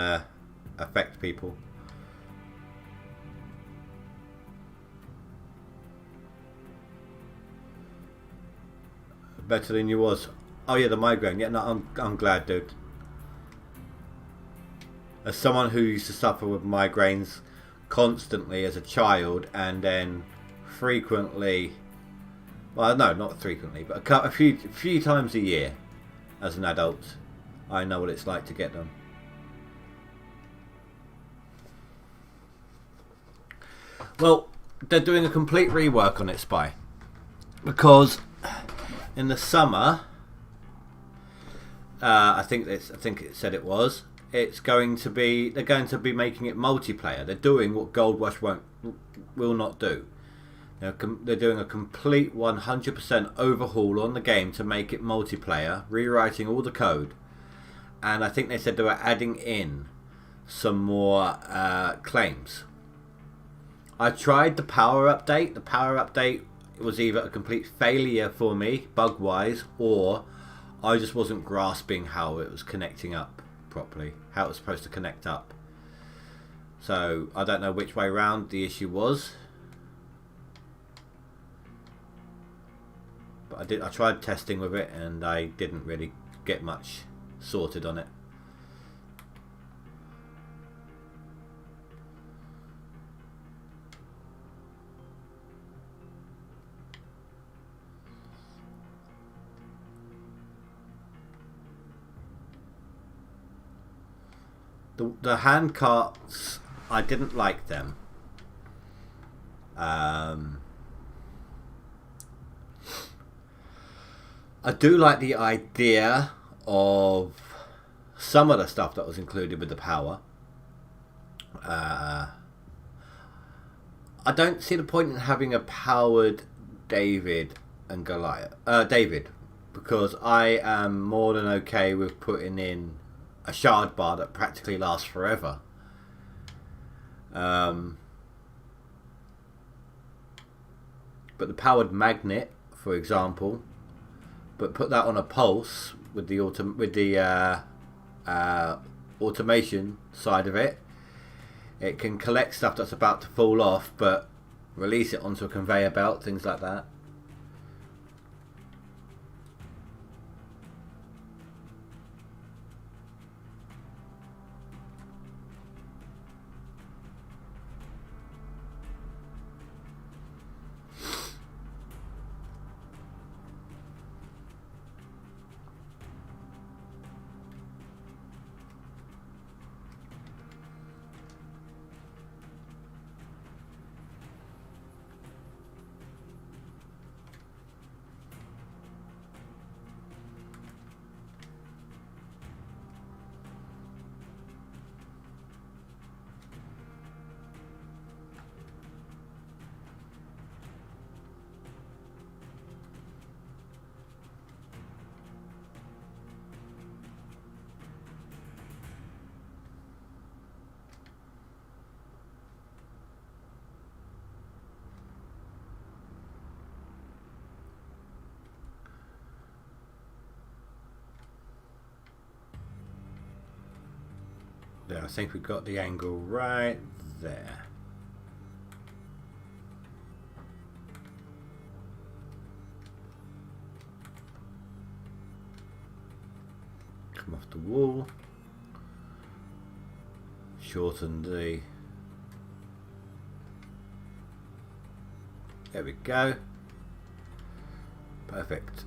affect people. Better than you was. Oh yeah, the migraine. Yeah, no, I'm glad, dude. As someone who used to suffer with migraines constantly as a child, and then frequently, well, no, not frequently, but a few times a year as an adult, I know what it's like to get them. Well, they're doing a complete rework on it, Spy, because in the summer, I think it said it was. It's going to be. They're going to be making it multiplayer. They're doing what GoldRush will not do. They're doing a complete 100% overhaul on the game to make it multiplayer, rewriting all the code, and I think they said they were adding in some more claims. I tried the power update. The power update was either a complete failure for me, bug-wise, or I just wasn't grasping how it was connecting up properly, how it was supposed to connect up. So I don't know which way round the issue was, but I tried testing with it, and I didn't really get much sorted on it. The hand carts, I didn't like them. I do like the idea of some of the stuff that was included with the power. I don't see the point in having a powered David and Goliath. David, because I am more than okay with putting in a shard bar that practically lasts forever. But the powered magnet, for example, but put that on a pulse with the automation side of it. It can collect stuff that's about to fall off, but release it onto a conveyor belt, things like that. There, I think we got the angle right there. come off the wall. Shorten the... There we go. Perfect.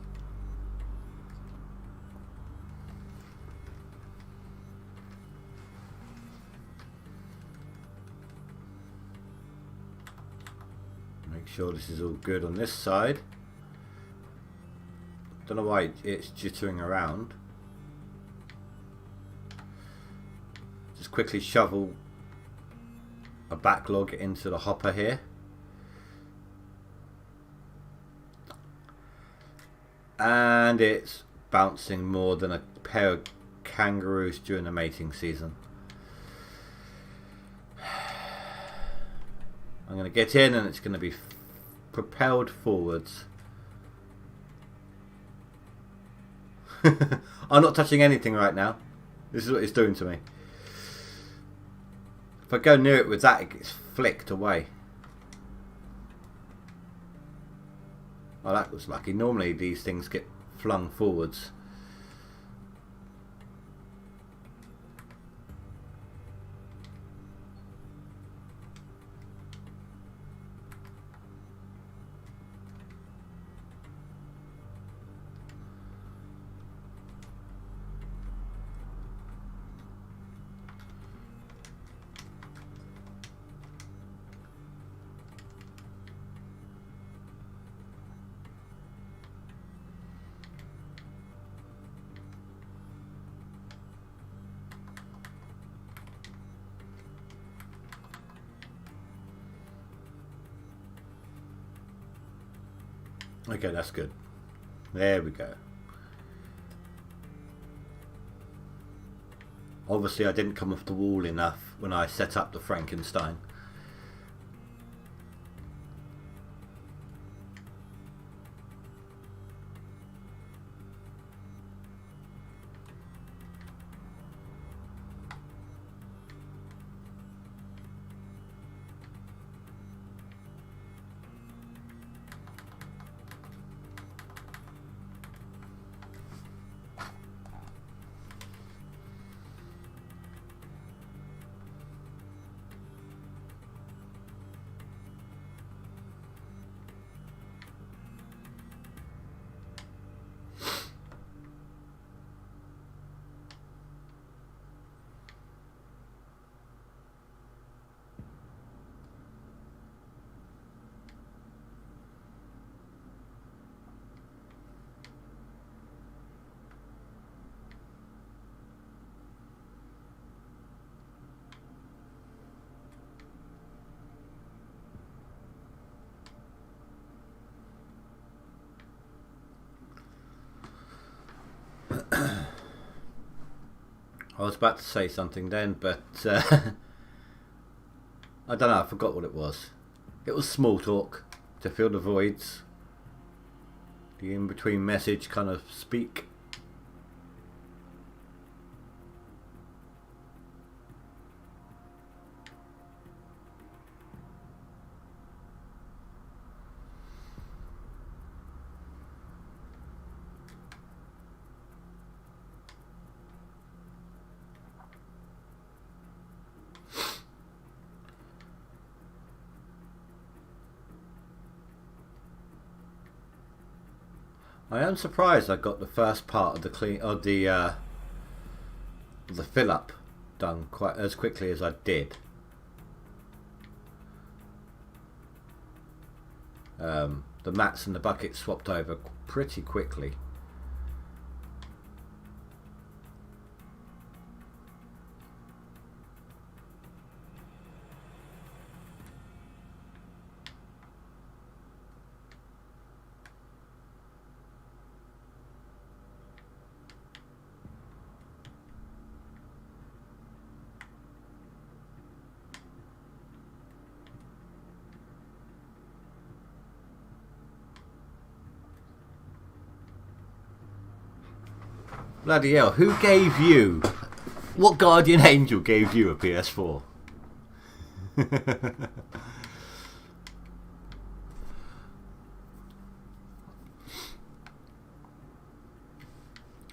Make sure this is all good on this side. Don't know why it's jittering around. Just quickly shovel a backlog into the hopper here. And it's bouncing more than a pair of kangaroos during the mating season. I'm going to get in and it's going to be propelled forwards. I'm not touching anything right now. This is what it's doing to me. If I go near it with that, it gets flicked away. Oh, that was lucky. Normally these things get flung forwards. Okay, that's good. There we go. Obviously I didn't come off the wall enough when I set up the Frankenstein. I was about to say something then, but I don't know, I forgot what it was. It was small talk to fill the voids. The in-between message kind of speak. I am surprised I got the first part of the the fill up done quite as quickly as I did. The mats and the buckets swapped over pretty quickly. Bloody hell, who gave you... What guardian angel gave you a PS4?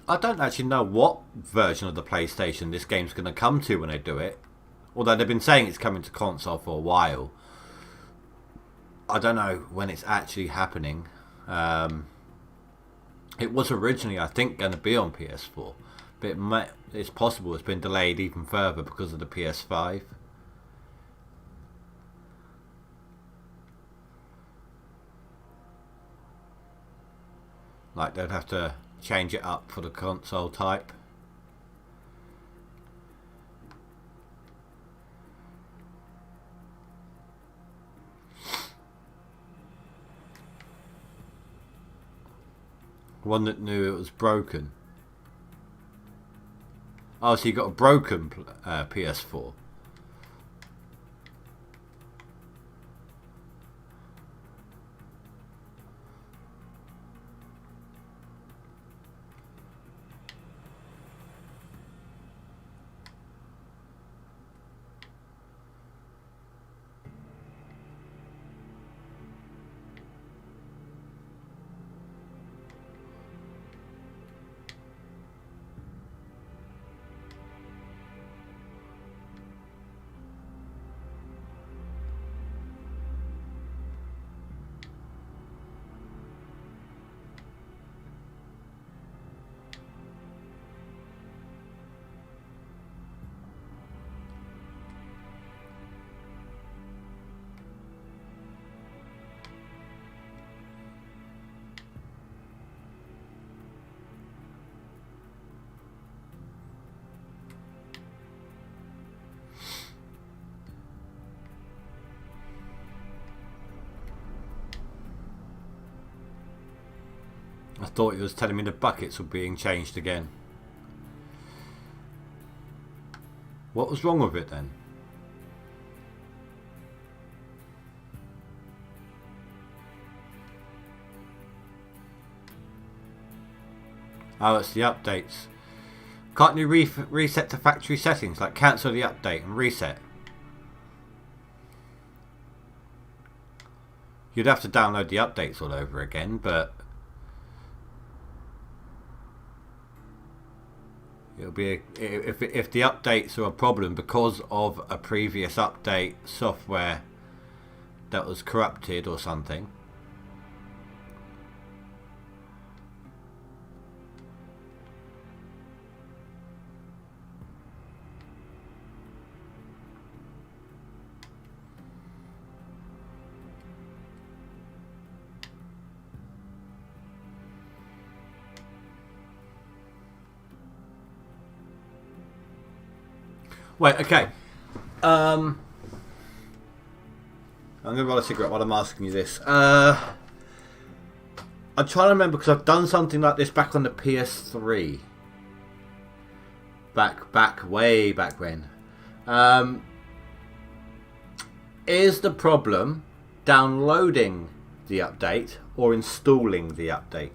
I don't actually know what version of the PlayStation this game's going to come to when they do it. Although they've been saying it's coming to console for a while. I don't know when it's actually happening. It was originally, I think, going to be on PS4. But it's possible it's been delayed even further because of the PS5. Like they'd have to change it up for the console type. One that knew it was broken. Oh, so you got a broken PS4. I thought he was telling me the buckets were being changed again. What was wrong with it then? Oh, it's the updates. Can't you reset to factory settings? Like cancel the update and reset? You'd have to download the updates all over again, but it'll be if the updates are a problem because of a previous update software that was corrupted or something. Wait, okay. I'm going to roll a cigarette while I'm asking you this. I'm trying to remember because I've done something like this back on the PS3. Way back when. Is the problem downloading the update or installing the update?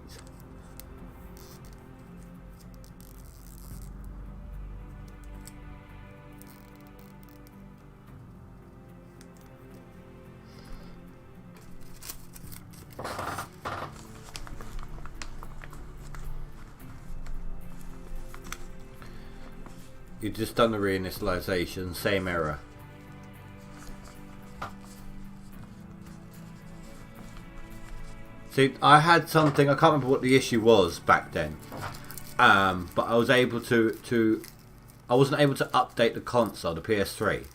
You've just done the reinitialization, same error. See, I had something, I can't remember what the issue was back then, but I was able I wasn't able to update the console, the PS3,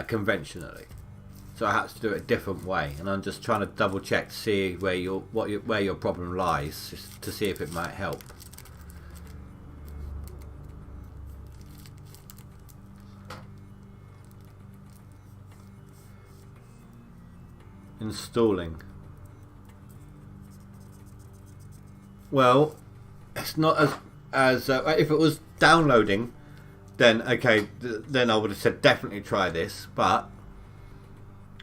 conventionally. So I had to do it a different way, and I'm just trying to double check to see where your problem lies, just to see if it might help. Installing. Well, it's not as if it was downloading, then okay, then I would have said definitely try this. But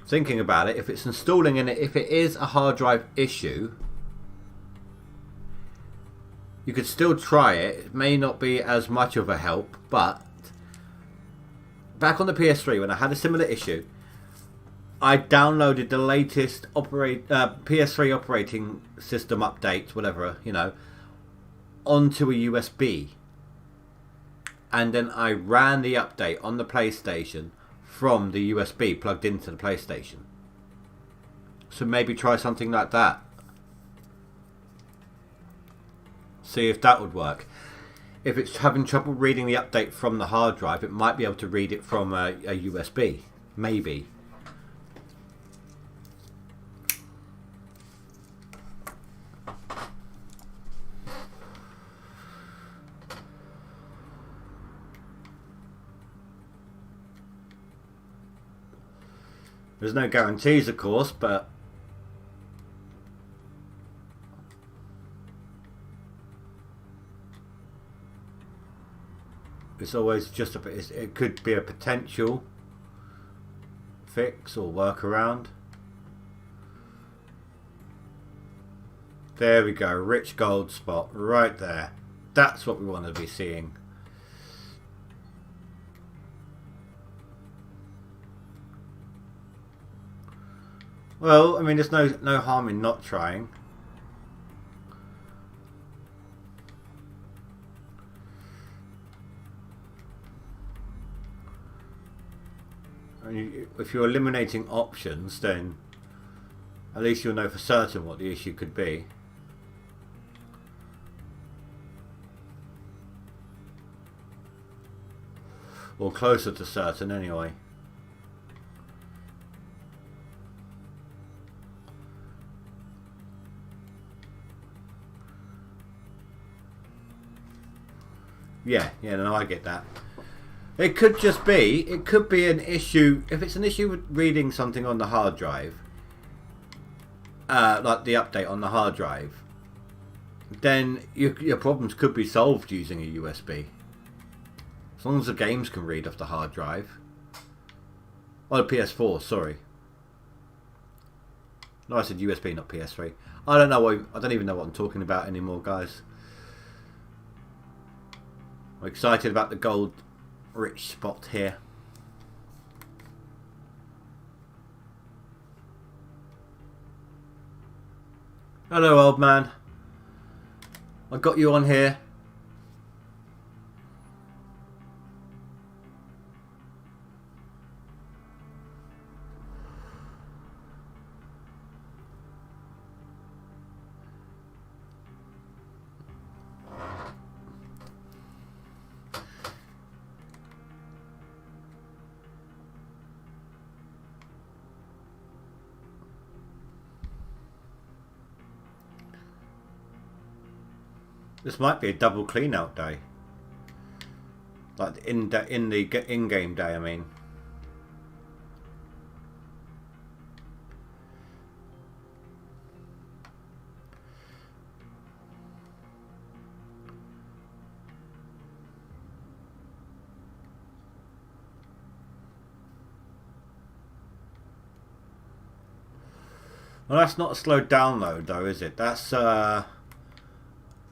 thinking about it, if it's installing and if it is a hard drive issue, you could still try it. It may not be as much of a help, but back on the PS3 when I had a similar issue, I downloaded the latest PS3 operating system updates, whatever, you know, onto a USB, and then I ran the update on the PlayStation from the USB plugged into the PlayStation. So maybe try something like that. See if that would work. If it's having trouble reading the update from the hard drive, it might be able to read it from a USB. Maybe. There's no guarantees, of course, but it's always just it could be a potential fix or workaround. There we go, rich gold spot right there. That's what we want to be seeing. Well, I mean, there's no harm in not trying. I mean, if you're eliminating options, then at least you'll know for certain what the issue could be. Or closer to certain, anyway. Yeah, no, I get that. It could be an issue. If it's an issue with reading something on the hard drive, like the update on the hard drive, then your problems could be solved using a USB. As long as the games can read off the hard drive. Oh, the PS4, sorry. No, I said USB, not PS3. I don't even know what I'm talking about anymore, guys. I'm excited about the gold rich spot here. Hello, old man. I got you on here. This might be a double clean out day. Like in the in-game day, I mean. Well, that's not a slow download though, is it? That's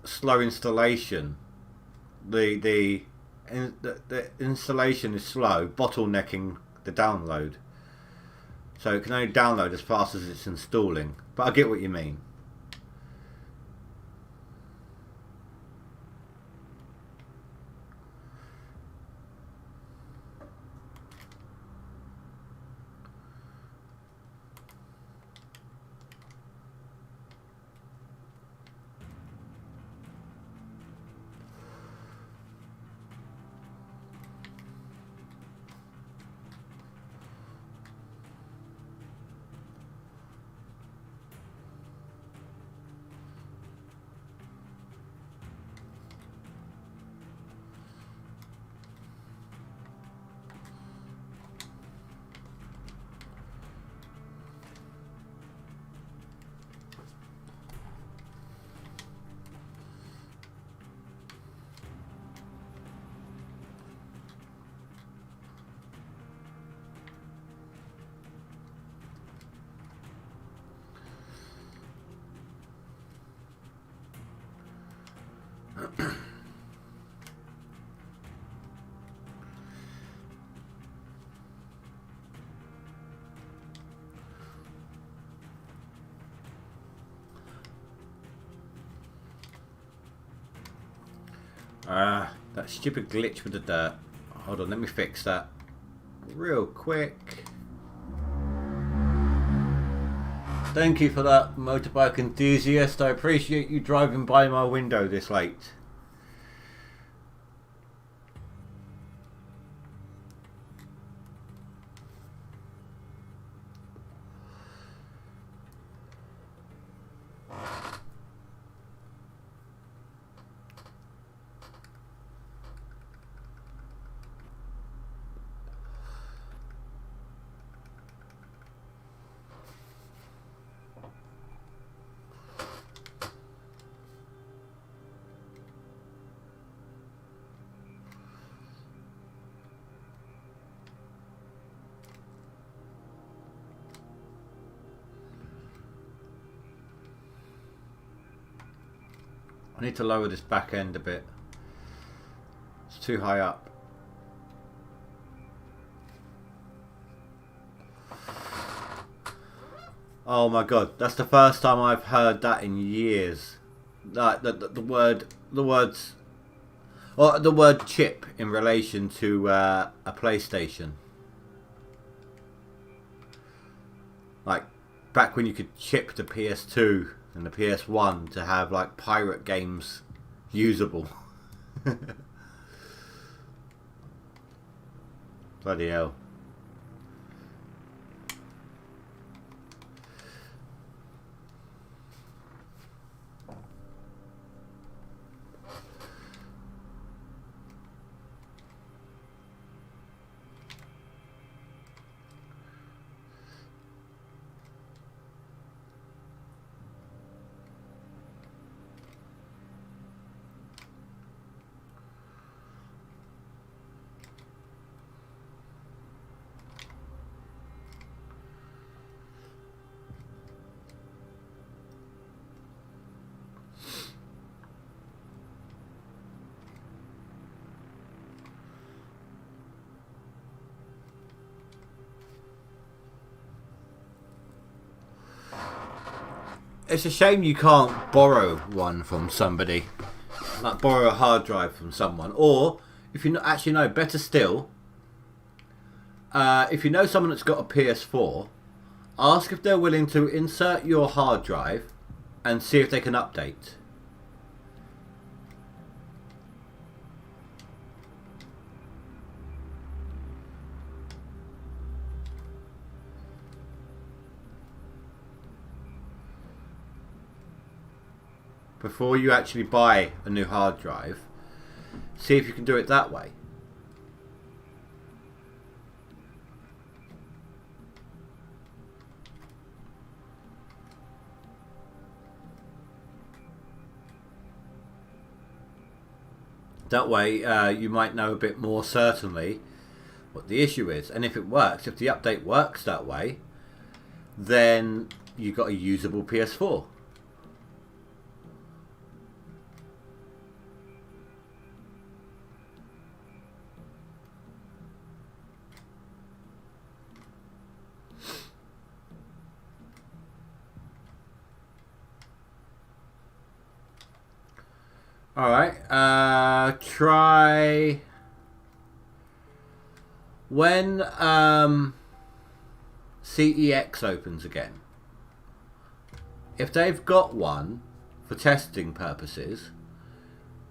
slow installation. The installation is slow, bottlenecking the download. So it can only download as fast as it's installing. But I get what you mean. Ah, that stupid glitch with the dirt. Hold on, let me fix that real quick. Thank you for that, motorbike enthusiast. I appreciate you driving by my window this late. I need to lower this back end a bit. It's too high up. Oh my god, that's the first time I've heard that in years. Like the word chip in relation to a PlayStation. Like back when you could chip the PS2 and the PS1 to have like pirate games usable. Bloody hell. It's a shame you can't borrow one from somebody. Like borrow a hard drive from someone. Or, if you actually know, better still, if you know someone that's got a PS4, ask if they're willing to insert your hard drive and see if they can update. Before you actually buy a new hard drive, see if you can do it that way. That way you might know a bit more certainly what the issue is. And if it works, if the update works that way, then you've got a usable PS4. Alright, try when CEX opens again. If they've got one for testing purposes,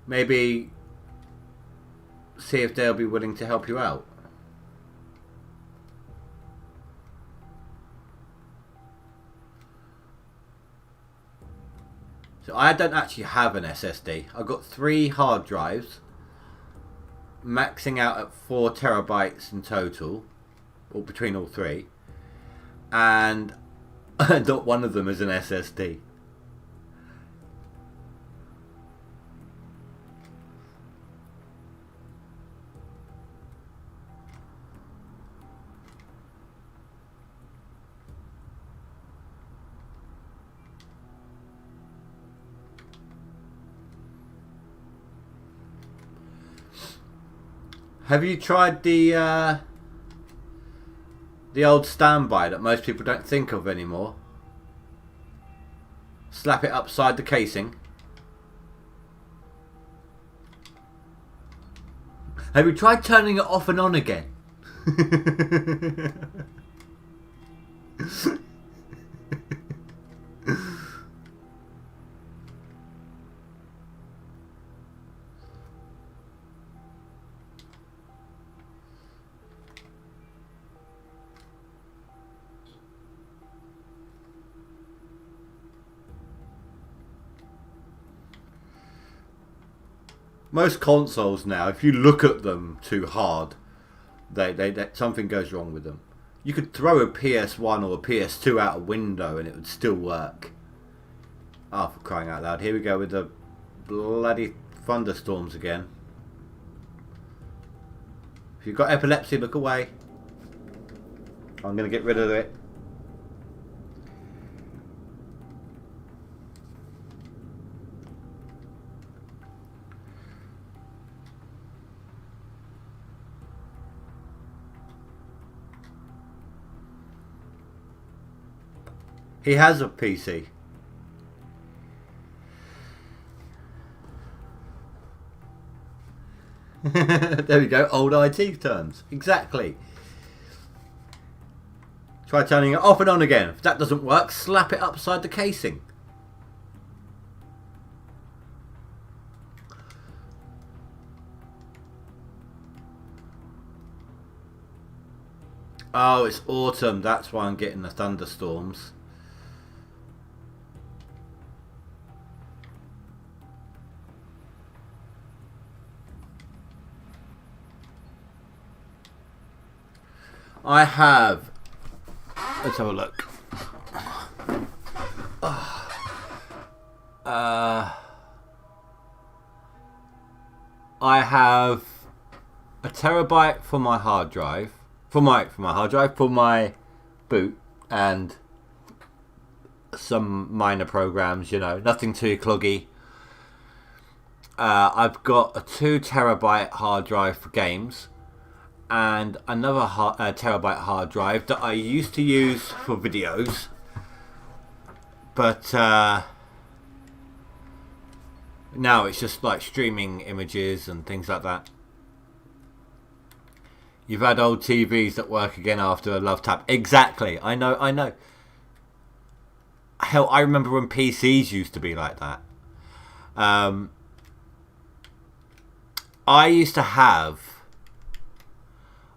maybe see if they'll be willing to help you out. So I don't actually have an SSD. I've got 3 hard drives, maxing out at 4 terabytes in total, or between all 3, and not one of them is an SSD. Have you tried the old standby that most people don't think of anymore? Slap it upside the casing. Have you tried turning it off and on again? Most consoles now, if you look at them too hard, they something goes wrong with them. You could throw a PS1 or a PS2 out a window and it would still work. Oh, for crying out loud. Here we go with the bloody thunderstorms again. If you've got epilepsy, look away. I'm going to get rid of it. He has a PC. There we go, old IT terms. Exactly. Try turning it off and on again. If that doesn't work, slap it upside the casing. Oh, it's autumn. That's why I'm getting the thunderstorms. I have. Let's have a look. I have a terabyte for my hard drive, for my boot, and some minor programs. You know, nothing too cloggy. I've got a 2 terabyte hard drive for games. And another terabyte hard drive that I used to use for videos, but now it's just like streaming images and things like that. You've had old TVs that work again after a love tap. Exactly. I know. Hell, I remember when PCs used to be like that. I used to have...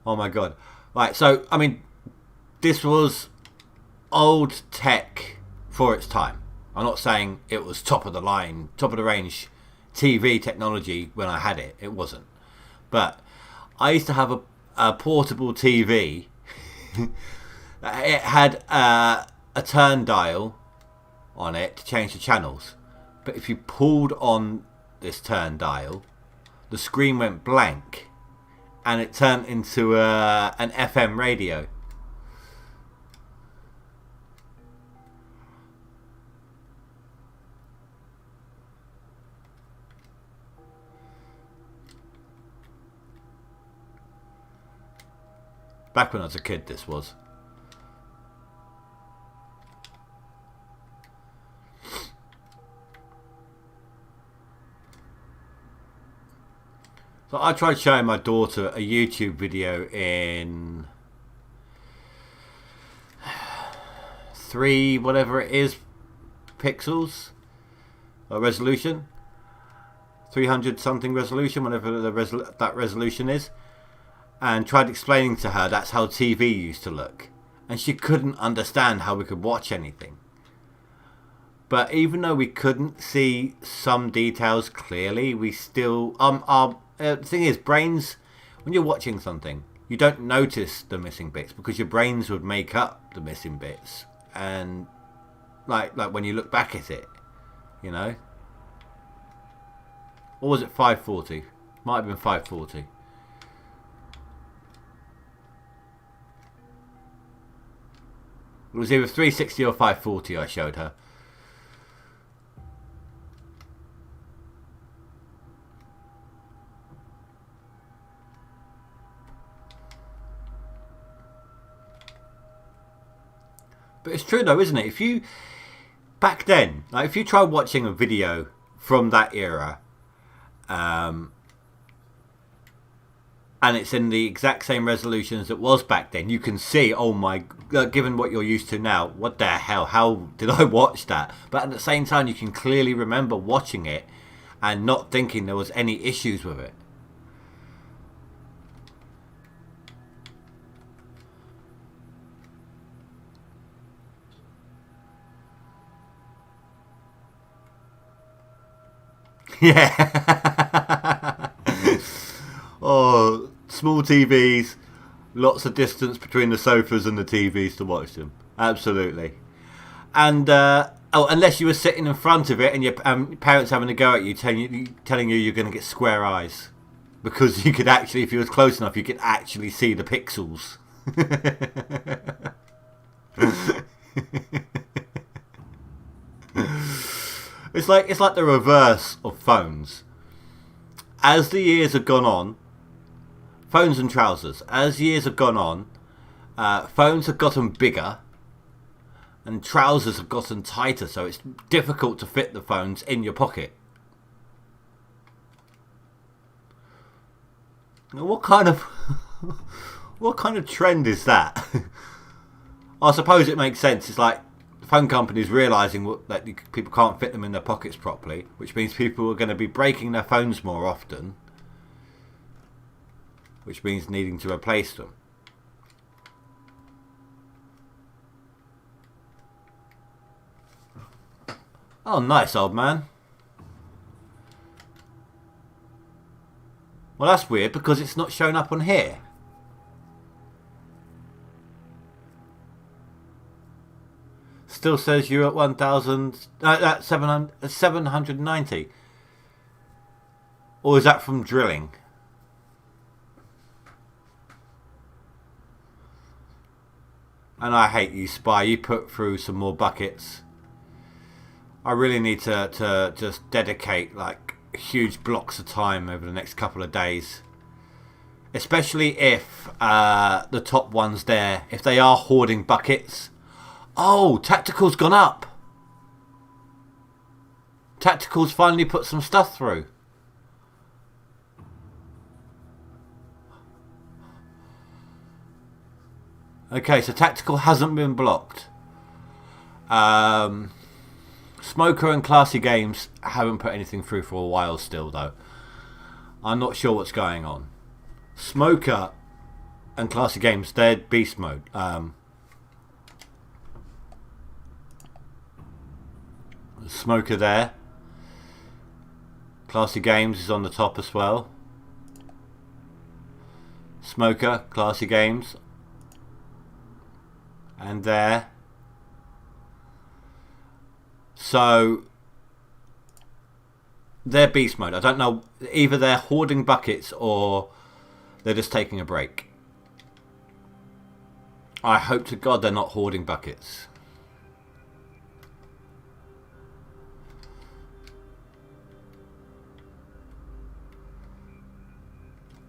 Oh my god. Right, so, I mean, this was old tech for its time. I'm not saying it was top of the line, top of the range TV technology when I had it. It wasn't. But I used to have a portable TV. It had a turn dial on it to change the channels. But if you pulled on this turn dial, the screen went blank. And it turned into an FM radio. Back when I was a kid, this was. So I tried showing my daughter a YouTube video in 3 whatever it is pixels resolution, 300 something resolution, whatever that resolution is, and tried explaining to her that's how TV used to look, and she couldn't understand how we could watch anything. But even though we couldn't see some details clearly, we still the thing is, brains, when you're watching something, you don't notice the missing bits because your brains would make up the missing bits. And like when you look back at it, you know. Or was it 540? Might have been 540. It was either 360 or 540 I showed her. But it's true though, isn't it? If you, back then, like if you try watching a video from that era, and it's in the exact same resolution as it was back then, you can see, oh my, given what you're used to now, what the hell, how did I watch that? But at the same time, you can clearly remember watching it and not thinking there was any issues with it. Yeah. Oh, small TVs, lots of distance between the sofas and the TVs to watch them. Absolutely. And unless you were sitting in front of it and your parents having a go at you, telling you you're going to get square eyes, because you could actually, if you was close enough, you could actually see the pixels. It's like the reverse of phones. As the years have gone on, phones and trousers. As years have gone on, phones have gotten bigger, and trousers have gotten tighter. So it's difficult to fit the phones in your pocket. Now, what kind of trend is that? I suppose it makes sense. It's like phone companies realising that people can't fit them in their pockets properly, which means people are going to be breaking their phones more often, which means needing to replace them. Oh, nice, old man. Well, that's weird because it's not showing up on here. Still says you're at 790. Or is that from drilling? And I hate you, Spy. You put through some more buckets. I really need to just dedicate like huge blocks of time over the next couple of days. Especially if the top ones there, if they are hoarding buckets. Oh, Tactical's gone up. Tactical's finally put some stuff through. Okay, so Tactical hasn't been blocked. Smoker and Classy Games haven't put anything through for a while still, though. I'm not sure what's going on. Smoker and Classy Games, they're beast mode. Smoker there. Classy Games is on the top as well. Smoker, Classy Games. And there. So they're beast mode. I don't know, either they're hoarding buckets or they're just taking a break. I hope to God they're not hoarding buckets.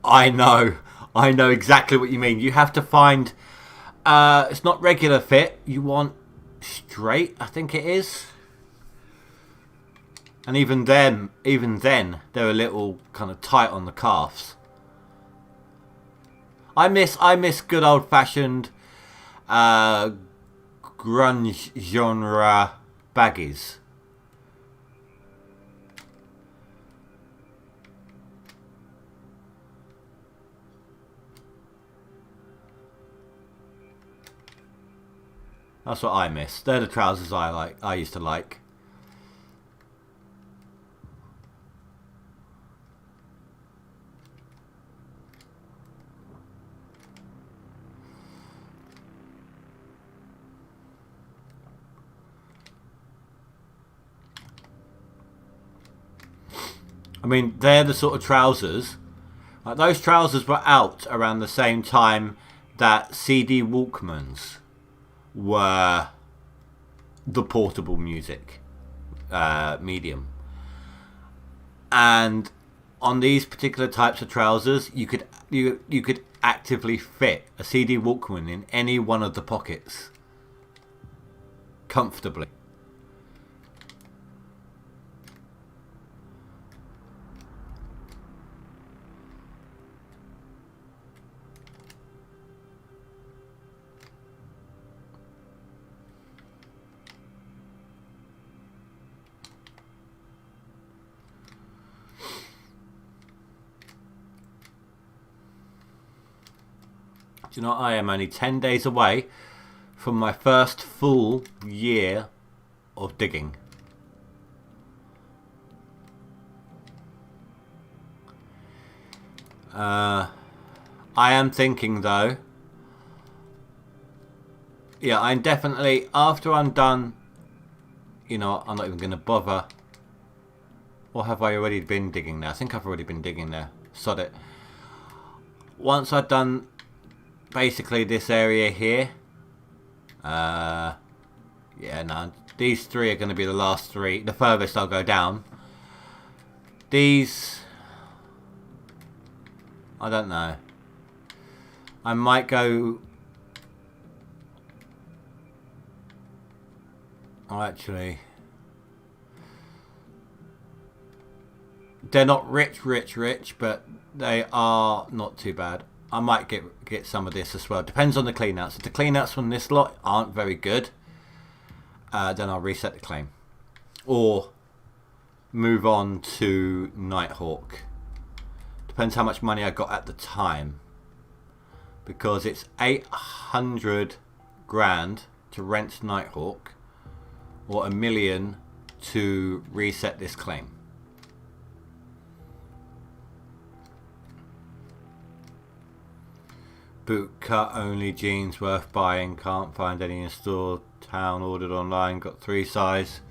I know exactly what you mean. You have to find, it's not regular fit, you want straight, I think it is. And even then, they're a little kind of tight on the calves. I miss good old fashioned grunge genre baggies. That's what I miss. They're the trousers I used to like. I mean, they're the sort of trousers. Like, those trousers were out around the same time that CD Walkmans were the portable music medium. And on these particular types of trousers, you could actively fit a CD Walkman in any one of the pockets comfortably. Do you know, I am only 10 days away from my first full year of digging. I am thinking though, yeah, I'm definitely, after I'm done, you know, I'm not even going to bother. Or have I already been digging there? I think I've already been digging there. Sod it. Once I've done basically this area here, yeah, no, these three are going to be the last three. The furthest I'll go down. These, I don't know. I might go. Oh, actually, they're not rich, but they are not too bad. I might get some of this as well. Depends on the cleanouts. If the cleanouts from this lot aren't very good, then I'll reset the claim. Or move on to Nighthawk. Depends how much money I got at the time. Because it's 800 grand to rent Nighthawk, or $1 million to reset this claim. Boot cut only, jeans worth buying, can't find any in store, town ordered online, got 3 size,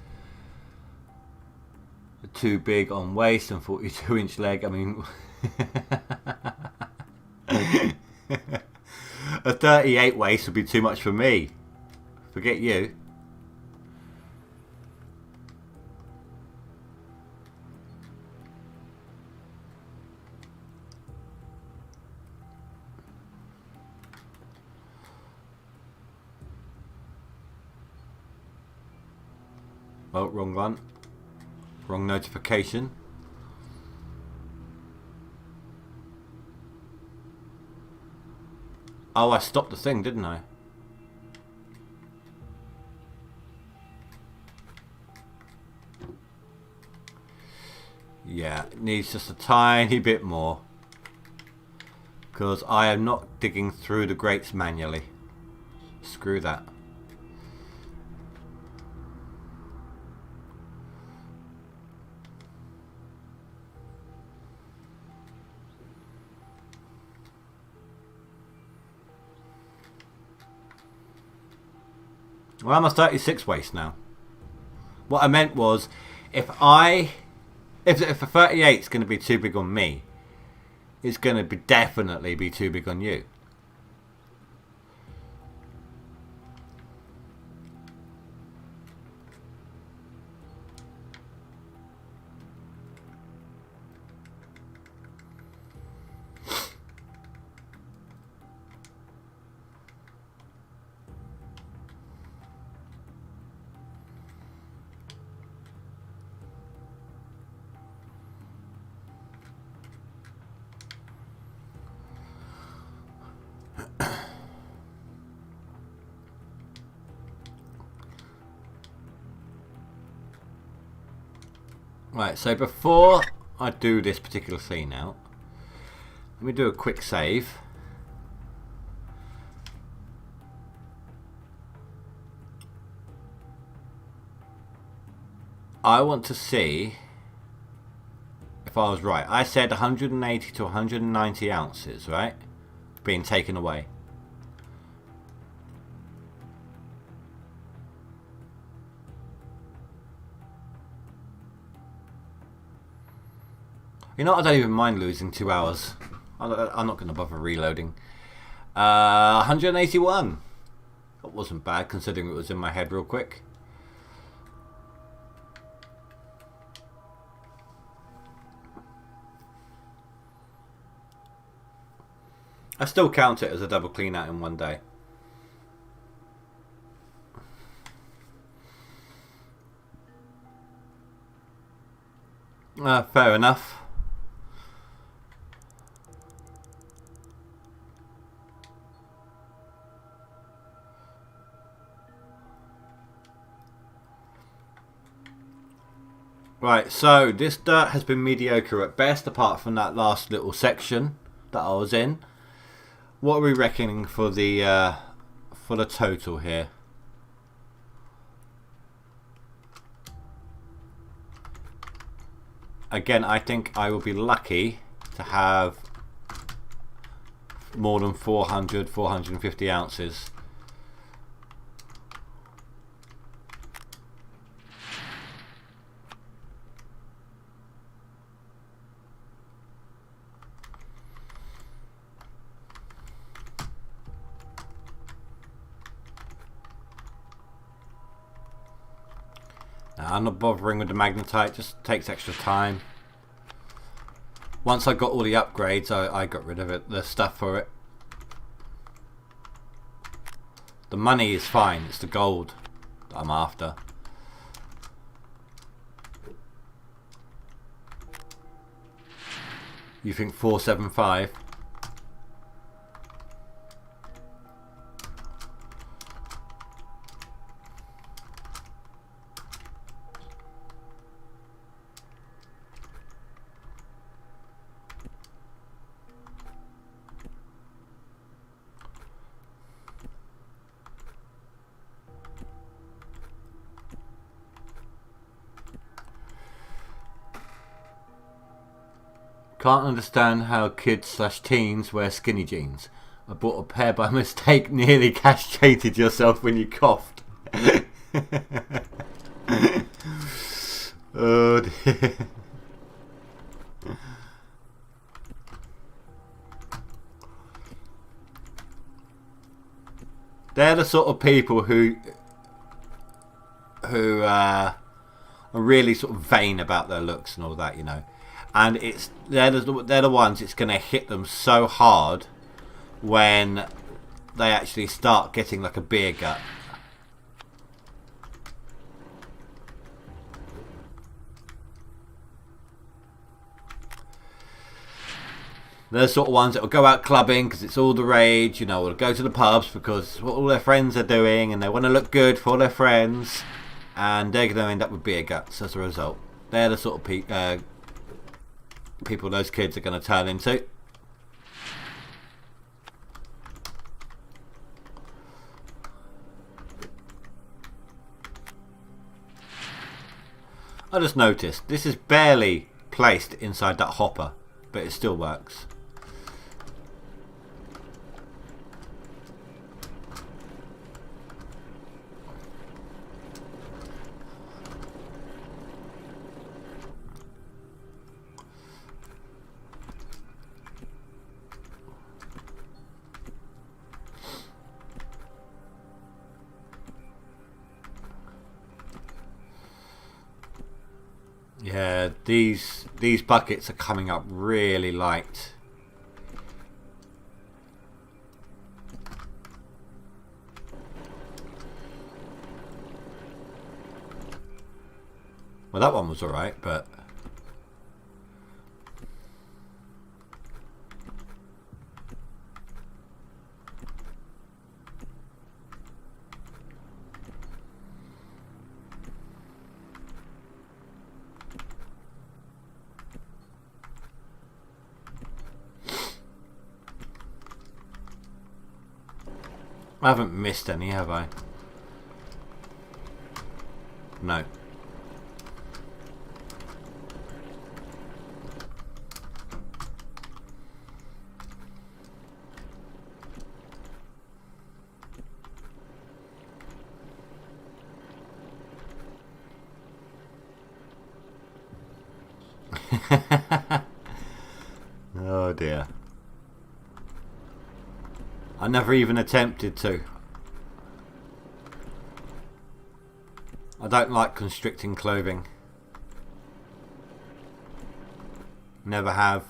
too big on waist and 42-inch leg. I mean, a 38 waist would be too much for me. Forget you. Oh, wrong one. Wrong notification. Oh, I stopped the thing, didn't I? Yeah, it needs just a tiny bit more. Because I am not digging through the grates manually. Screw that. Well, I'm a 36 waist now. What I meant was, if a 38 is going to be too big on me, it's going to definitely be too big on you. Right, so before I do this particular scene out, let me do a quick save. I want to see if I was right. I said 180 to 190 ounces, right? Being taken away. You know, I don't even mind losing 2 hours. I'm not going to bother reloading. 181. That wasn't bad considering it was in my head real quick. I still count it as a double clean out in one day. Fair enough. Right, so this dirt has been mediocre at best, apart from that last little section that I was in. What are we reckoning for the total here? Again, I think I will be lucky to have more than 450 ounces. Now, I'm not bothering with the magnetite, just takes extra time. Once I got all the upgrades, I got rid of it, the stuff for it. The money is fine, it's the gold that I'm after. You think 475? Can't understand how kids/teens wear skinny jeans. I bought a pair by mistake, nearly castrated yourself when you coughed. Oh dear. They're the sort of people who are really sort of vain about their looks and all that, you know. And they're the ones it's going to hit them so hard when they actually start getting like a beer gut. They're the sort of ones that will go out clubbing because it's all the rage, you know, or go to the pubs because it's what all their friends are doing and they want to look good for all their friends, and they're going to end up with beer guts as a result. They're the sort of people those kids are going to turn into. I just noticed this is barely placed inside that hopper, but it still works. Yeah, these buckets are coming up really light. Well, that one was alright, but I haven't missed any, have I? No. Oh dear. I never even attempted to. I don't like constricting clothing. Never have.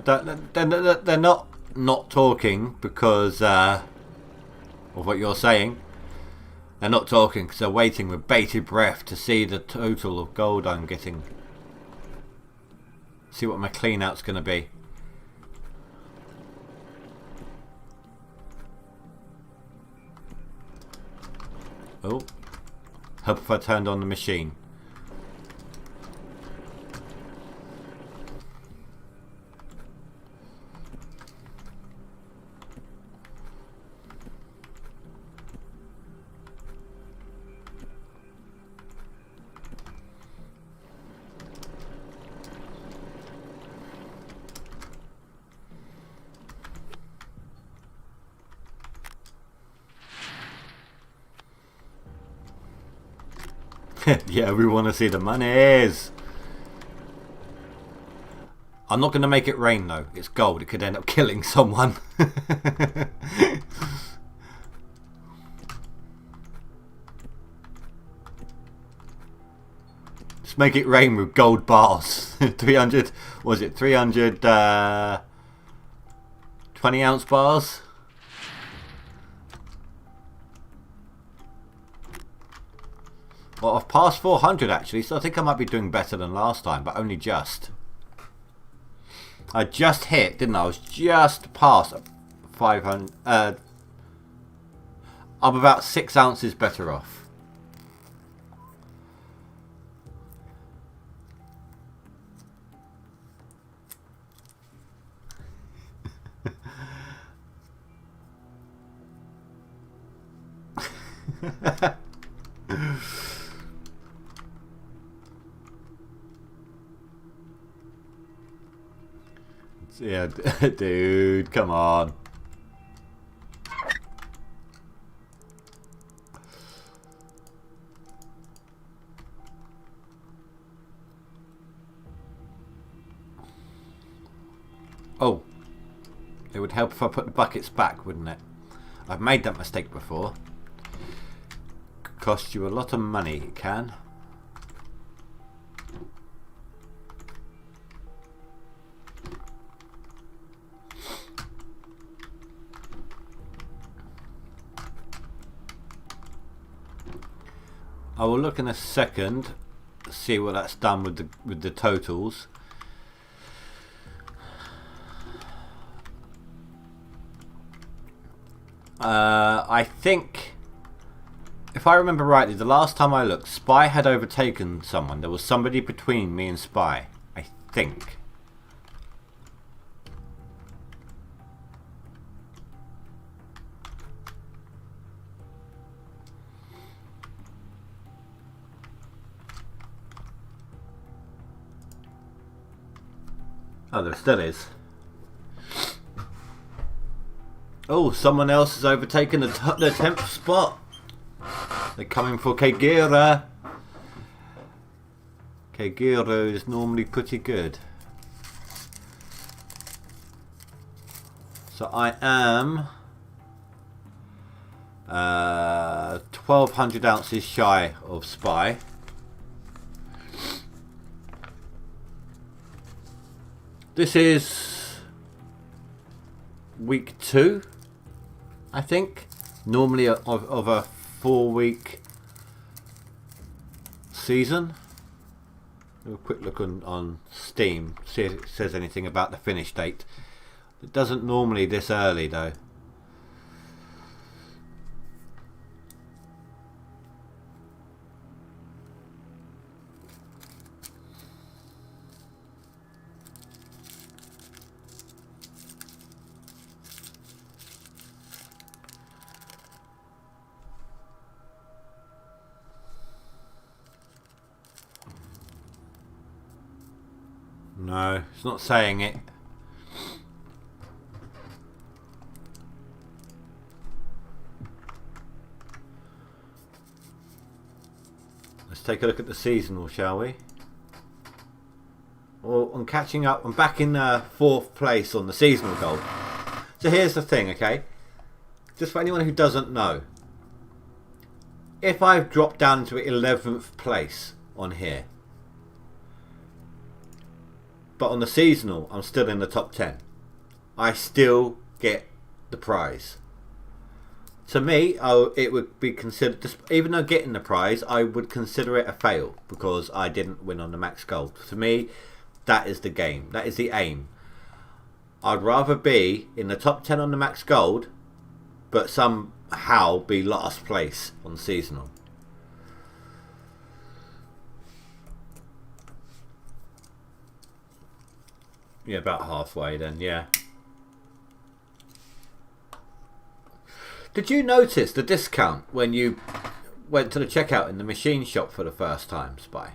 They're not talking because of what you're saying. They're not talking because they're waiting with bated breath to see the total of gold I'm getting. See what my clean out's going to be. Oh, hope if I turned on the machine. Yeah, we want to see the monies. I'm not going to make it rain though. It's gold. It could end up killing someone. Just make it rain with gold bars. 300, was it 300 20-ounce bars? Well, I've passed 400 actually, so I think I might be doing better than last time, but only just. I just hit, didn't I? I was just past 500. I'm about 6 ounces better off. Yeah, dude, come on. Oh, it would help if I put the buckets back, wouldn't it? I've made that mistake before. Could cost you a lot of money, it can. I will look in a second to see what that's done with the totals. I think, if I remember rightly, the last time I looked, Spy had overtaken someone. There was somebody between me and Spy, I think. Oh, there still is. Oh, someone else has overtaken the 10th spot. They're coming for Kagura. Kagura is normally pretty good. So I am 1,200 ounces shy of Spy. This is week 2, I think. Normally of a 4-week season. Have a quick look on Steam, see if it says anything about the finish date. It doesn't normally this early though. No, it's not saying it. Let's take a look at the seasonal, shall we? Well, I'm catching up. I'm back in 4th place on the seasonal goal. So here's the thing, okay? Just for anyone who doesn't know. If I've dropped down to 11th place on here, but on the seasonal, I'm still in the top 10. I still get the prize. To me, it would be considered, even though getting the prize, I would consider it a fail because I didn't win on the max gold. To me, that is the game. That is the aim. I'd rather be in the top 10 on the max gold, but somehow be last place on seasonal. Yeah, about halfway then, yeah. Did you notice the discount when you went to the checkout in the machine shop for the first time, Spy?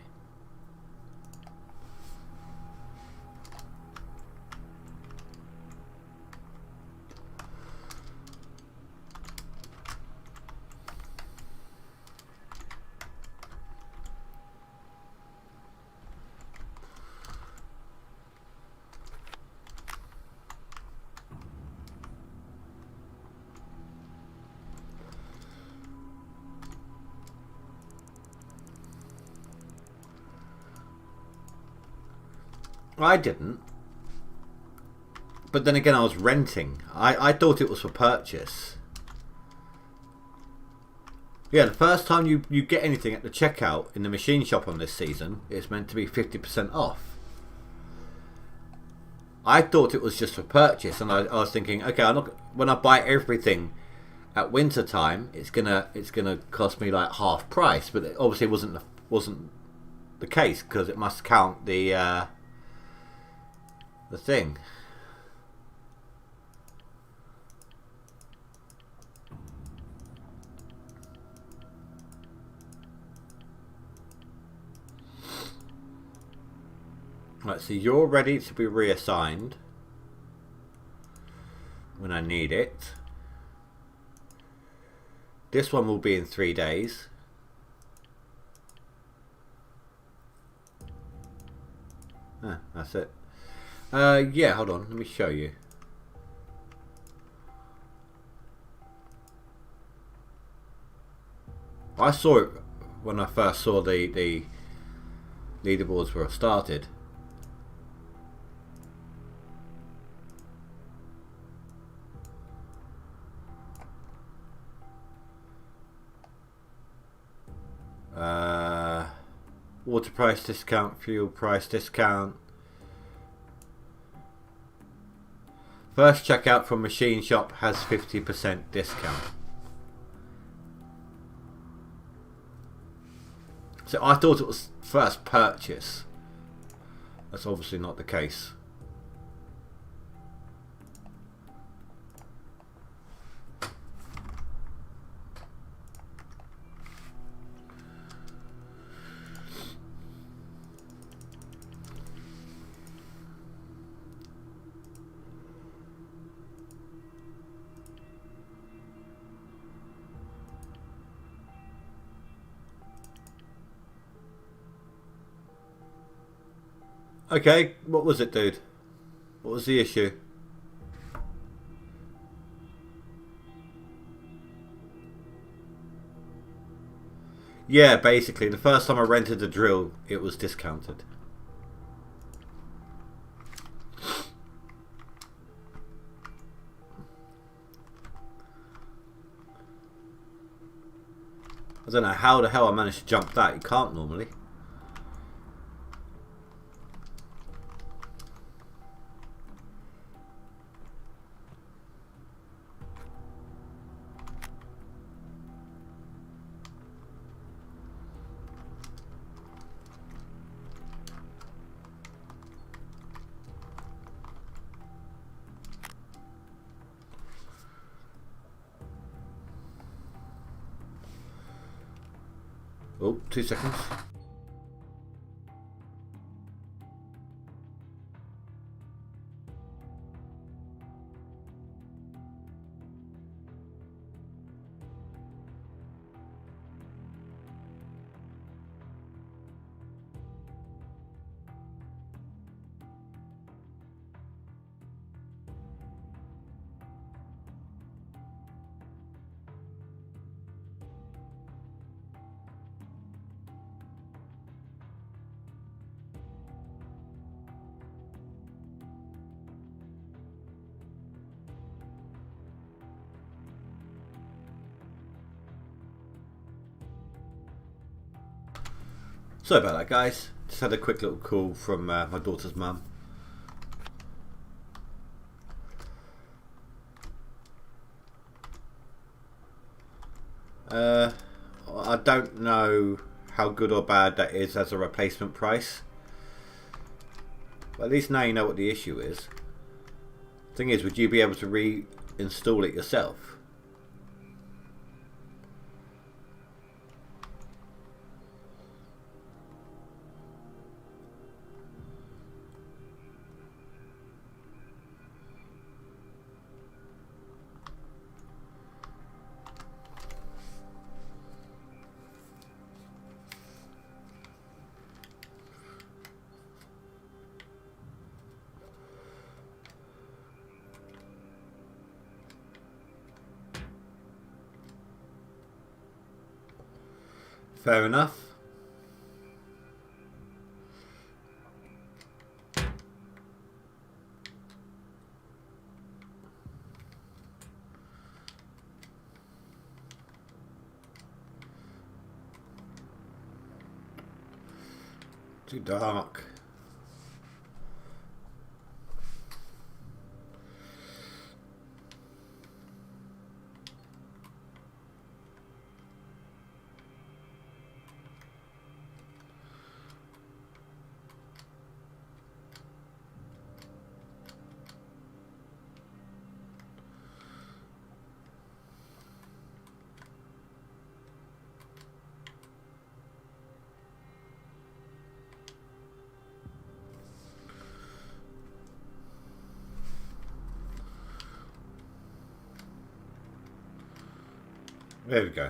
I didn't. But then again, I was renting. I thought it was for purchase. Yeah, the first time you get anything at the checkout in the machine shop on this season, it's meant to be 50% off. I thought it was just for purchase, and I was thinking, okay, when I buy everything at winter time, it's gonna cost me like half price. But it obviously wasn't the case because it must count the thing. Right, so you're ready to be reassigned when I need it. This one will be in 3 days. That's it. Yeah, hold on, let me show you. I saw it when I first saw the leaderboards were started. Water price discount, fuel price discount. First checkout from machine shop has 50% discount. So I thought it was first purchase. That's obviously not the case. Okay, what was it, dude? What was the issue? Yeah, basically, the first time I rented the drill, it was discounted. I don't know how the hell I managed to jump that. You can't normally. Oh, 2 seconds. Sorry about that, guys. Just had a quick little call from my daughter's mum. I don't know how good or bad that is as a replacement price. But at least now you know what the issue is. Thing is, would you be able to reinstall it yourself? Fair enough. Too dark. There we go.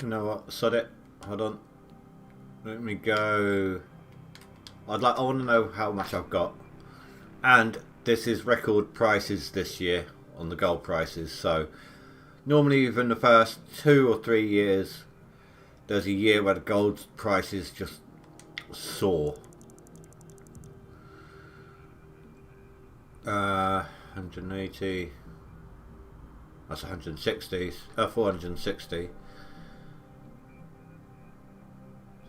You know what? Sod it. Hold on. Let me go. I want to know how much I've got, and this is record prices this year on the gold prices. So normally within the first 2 or 3 years, there's a year where the gold prices just soar. 180. That's 160. 460.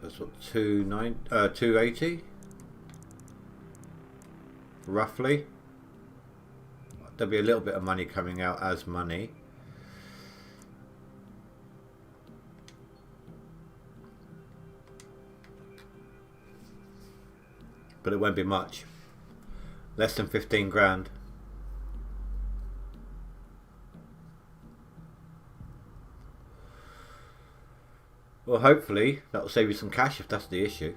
That's what 280. Roughly. There'll be a little bit of money coming out as money. But it won't be much. Less than 15 grand. Well, hopefully that'll save you some cash if that's the issue.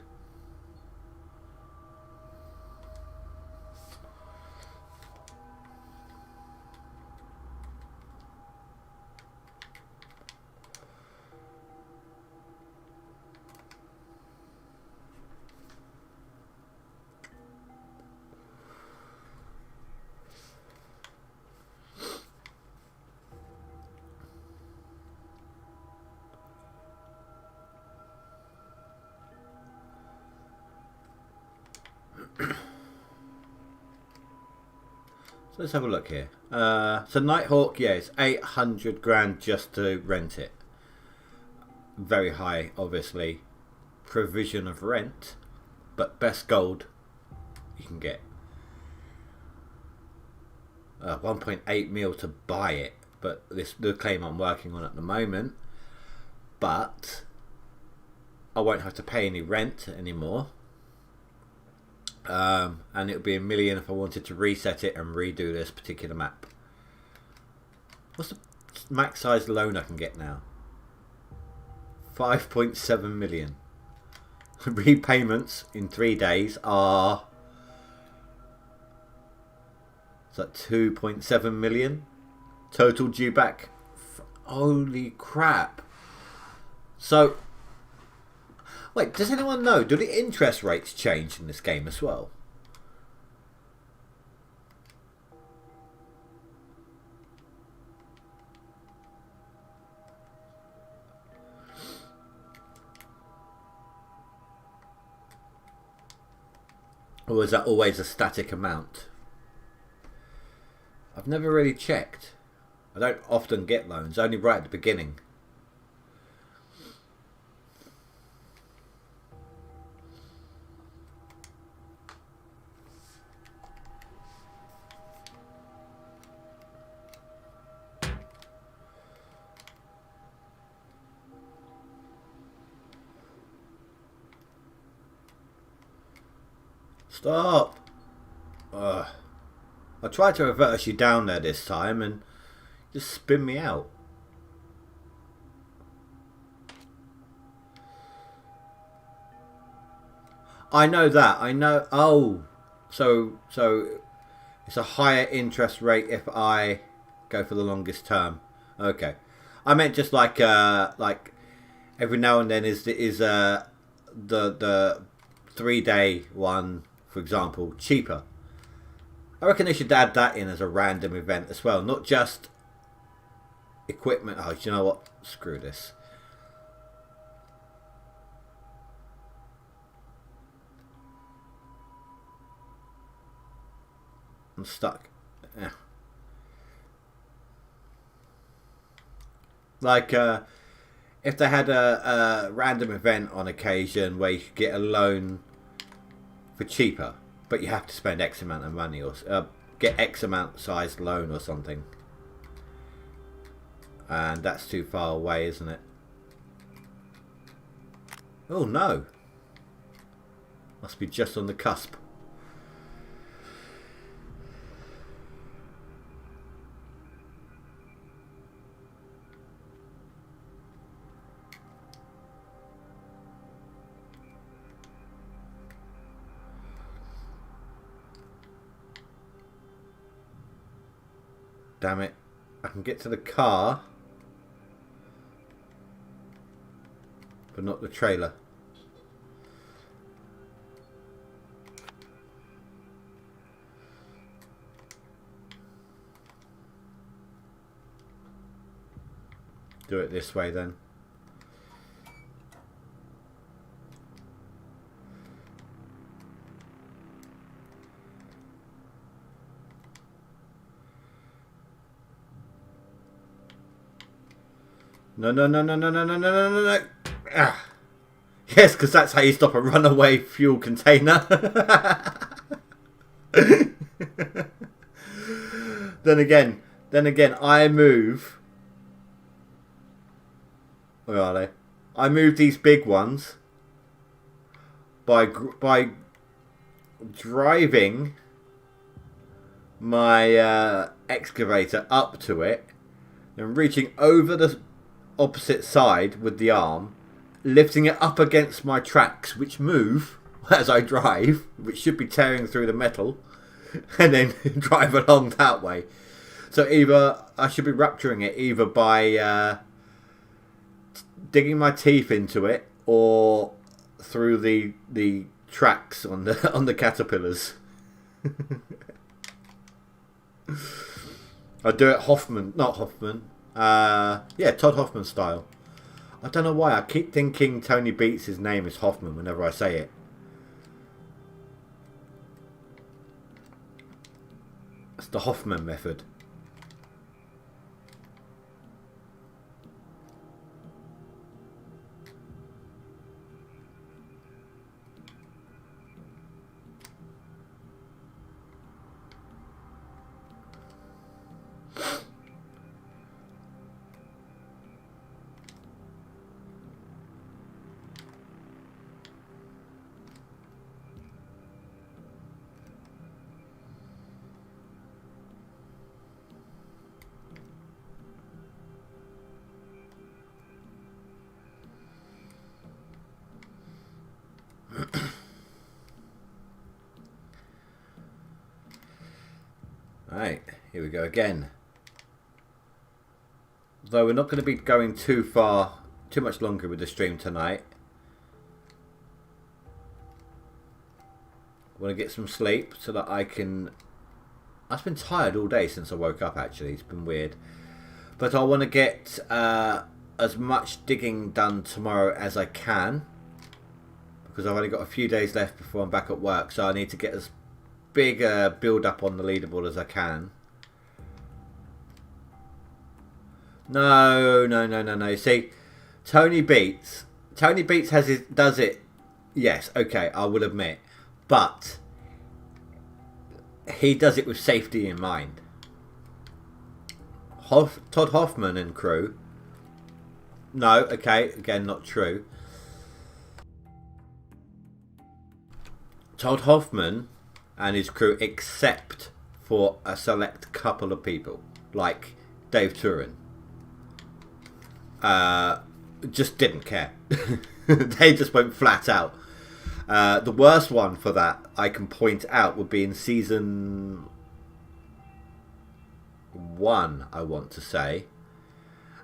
So let's have a look here. So Nighthawk, yeah, it's 800 grand just to rent it. Very high, obviously. Provision of rent, but best gold you can get. 1.8 mil to buy it, but the claim I'm working on at the moment. But I won't have to pay any rent anymore. And it would be $1 million if I wanted to reset it and redo this particular map. What's the max size loan I can get now? 5.7 million. Repayments in 3 days are... Is that 2.7 million? Total due back. Holy crap. So... Wait, does anyone know? Do the interest rates change in this game as well? Or is that always a static amount? I've never really checked. I don't often get loans, only right at the beginning. Stop! Ugh. I tried to reverse you down there this time and just spin me out. I know that. I know. Oh, so it's a higher interest rate if I go for the longest term. Okay, I meant just like every now and then is the 3-day one, for example, cheaper. I reckon they should add that in as a random event as well, not just equipment. Oh, you know what? Screw this. I'm stuck. Yeah. Like, if they had a random event on occasion where you could get a loan for cheaper, but you have to spend X amount of money, or get X amount sized loan or something. And that's too far away, isn't it? Oh no. Must be just on the cusp. Damn it. I can get to the car, but not the trailer. Do it this way then. No, no, no, no, no, no, no, no, no, no, no. Ah. Yes, because that's how you stop a runaway fuel container. Then again, I move. Where are they? I move these big ones by driving my excavator up to it and reaching over the opposite side with the arm, lifting it up against my tracks, which move as I drive, which should be tearing through the metal, and then drive along that way. So either I should be rupturing it either by digging my teeth into it or through the tracks on the caterpillars. I do it Todd Hoffman style. I don't know why I keep thinking Tony Beats' name is Hoffman whenever I say it. It's the Hoffman method. Right, here we go again. Though we're not going to be going too much longer with the stream tonight. I want to get some sleep so that I can... I've been tired all day since I woke up, actually. It's been weird. But I want to get as much digging done tomorrow as I can because I've only got a few days left before I'm back at work, so I need to get as big a build up on the leaderboard as I can. No. See, Tony Beats does it. Yes, okay, I will admit, but he does it with safety in mind. Todd Hoffman and crew. No, okay, again, not true. Todd Hoffman and his crew, except for a select couple of people, like Dave Turin, just didn't care. They just went flat out. The worst one for that I can point out would be in season 1, I want to say,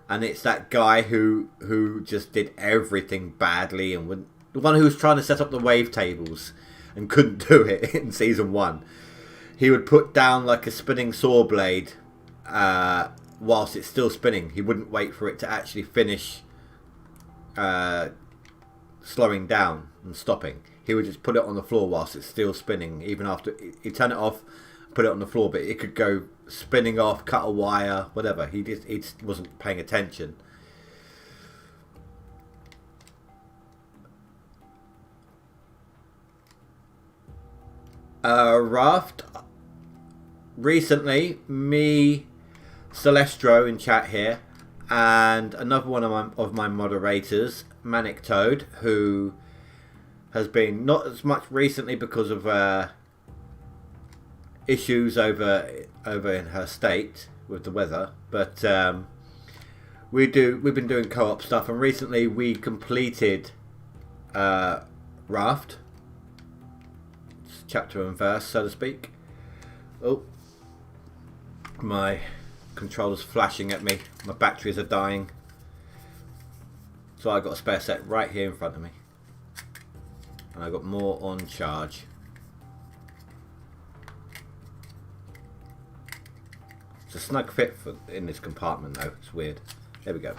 and it's that guy who just did everything badly, and the one who was trying to set up the wave tables and couldn't do it in season 1. He would put down like a spinning saw blade whilst it's still spinning. He wouldn't wait for it to actually finish slowing down and stopping. He would just put it on the floor whilst it's still spinning, even after he'd turn it off, put it on the floor, but it could go spinning off, cut a wire, whatever. He just wasn't paying attention. Raft. Recently, me, Celestro in chat here, and another one of my moderators, Manic Toad, who has been not as much recently because of issues over in her state with the weather, but we've been doing co-op stuff, and recently we completed Raft, chapter and verse, so to speak. Oh, my controller's flashing at me. My batteries are dying. So I got a spare set right here in front of me, and I got more on charge. It's a snug fit in this compartment though. It's weird. There we go.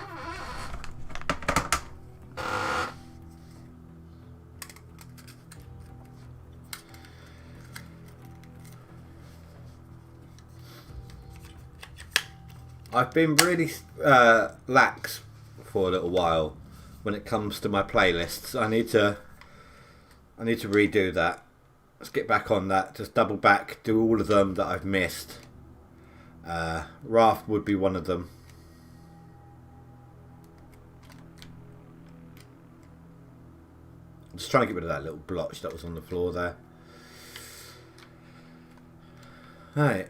I've been really lax for a little while when it comes to my playlists. I need to redo that. Let's get back on that. Just double back, do all of them that I've missed. Raft would be one of them. I'm just trying to get rid of that little blotch that was on the floor there. Right.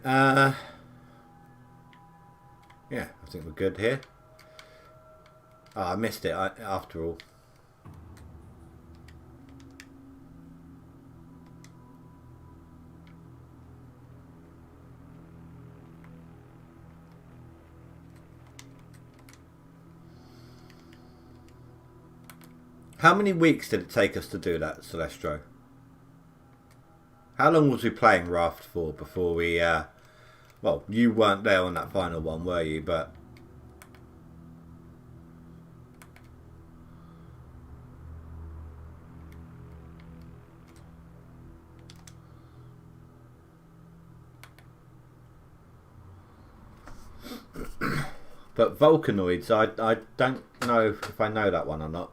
Yeah, I think we're good here. Oh, I missed it after all. How many weeks did it take us to do that, Celestro? How long was we playing Raft for before we... well, you weren't there on that final one, were you? But... but Volcanoids, I don't know if I know that one or not.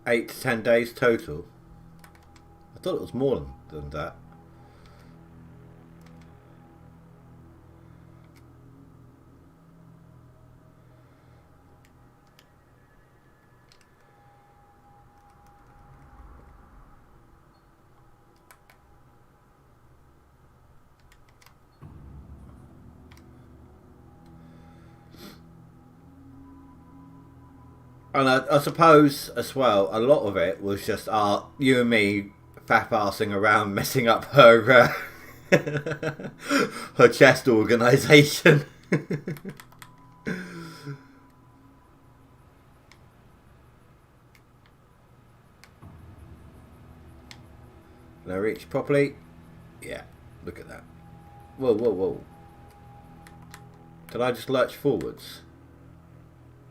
$8 to 10 days total. I thought it was more than that. And I suppose as well, a lot of it was just you and me faff-arsing around, messing up her her chest organisation. Can I reach properly? Yeah, look at that. Whoa, whoa, whoa. Did I just lurch forwards?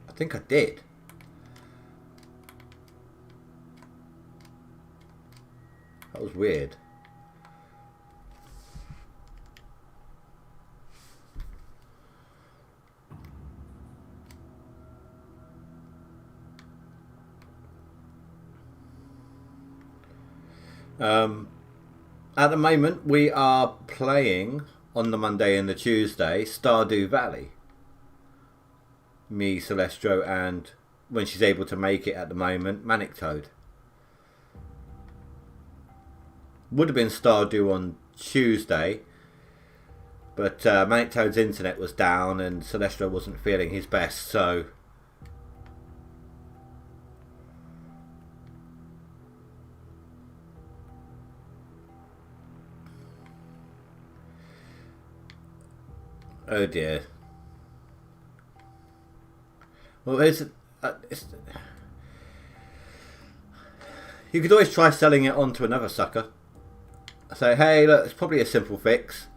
I think I did. That was weird. At the moment, we are playing on the Monday and the Tuesday Stardew Valley. Me, Celestro, and when she's able to make it at the moment, Manic Toad. Would have been Stardew on Tuesday, but Manic Toad's internet was down and Celestro wasn't feeling his best, so oh dear. Well, you could always try selling it on to another sucker. Say, hey, look, it's probably a simple fix.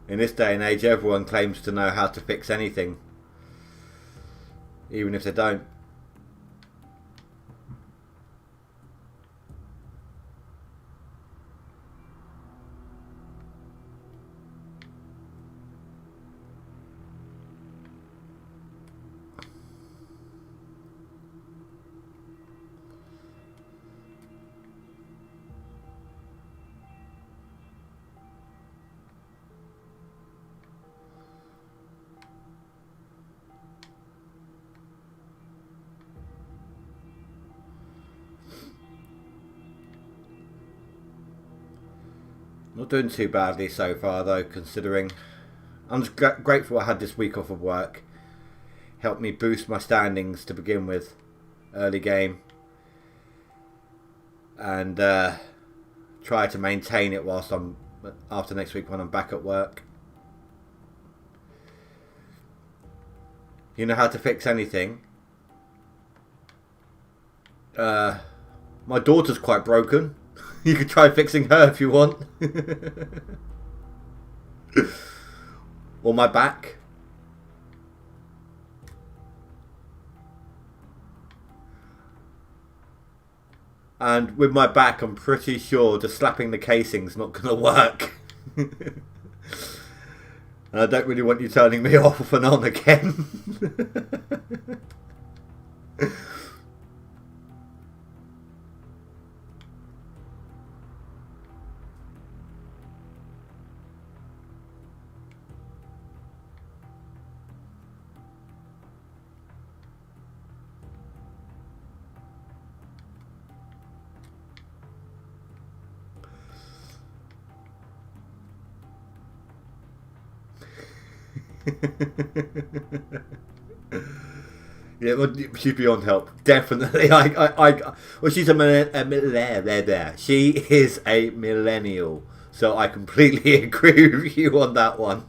In this day and age, everyone claims to know how to fix anything, even if they don't. Not doing too badly so far though, considering I'm just grateful I had this week off of work. Helped me boost my standings to begin with, early game, and try to maintain it whilst I'm after next week when I'm back at work. You know how to fix anything. My daughter's quite broken. You could try fixing her if you want. Or my back. And with my back, I'm pretty sure just slapping the casing's not going to work. And I don't really want you turning me off and on again. Yeah, well, she's beyond help. Definitely. Well, she's she is a millennial, so I completely agree with you on that one.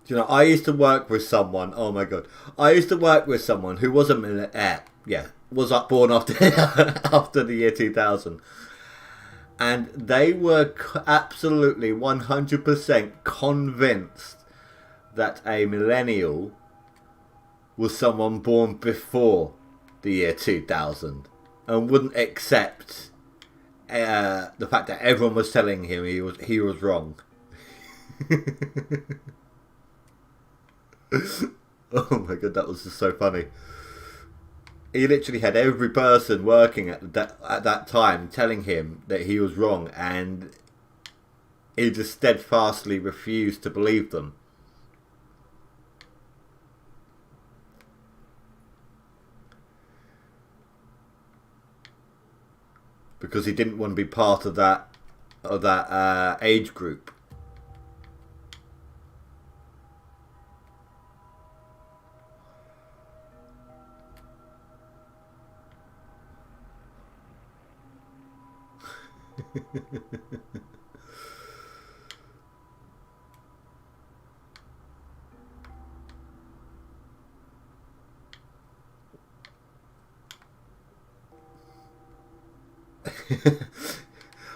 You know, I used to work with someone. Oh my god, I used to work with someone who was was up born after after the year 2000, and they were absolutely 100% convinced that a millennial was someone born before the year 2000, and wouldn't accept the fact that everyone was telling him he was wrong. Oh my god, that was just so funny. He literally had every person working at that time telling him that he was wrong, and he just steadfastly refused to believe them. Because he didn't want to be part of that age group.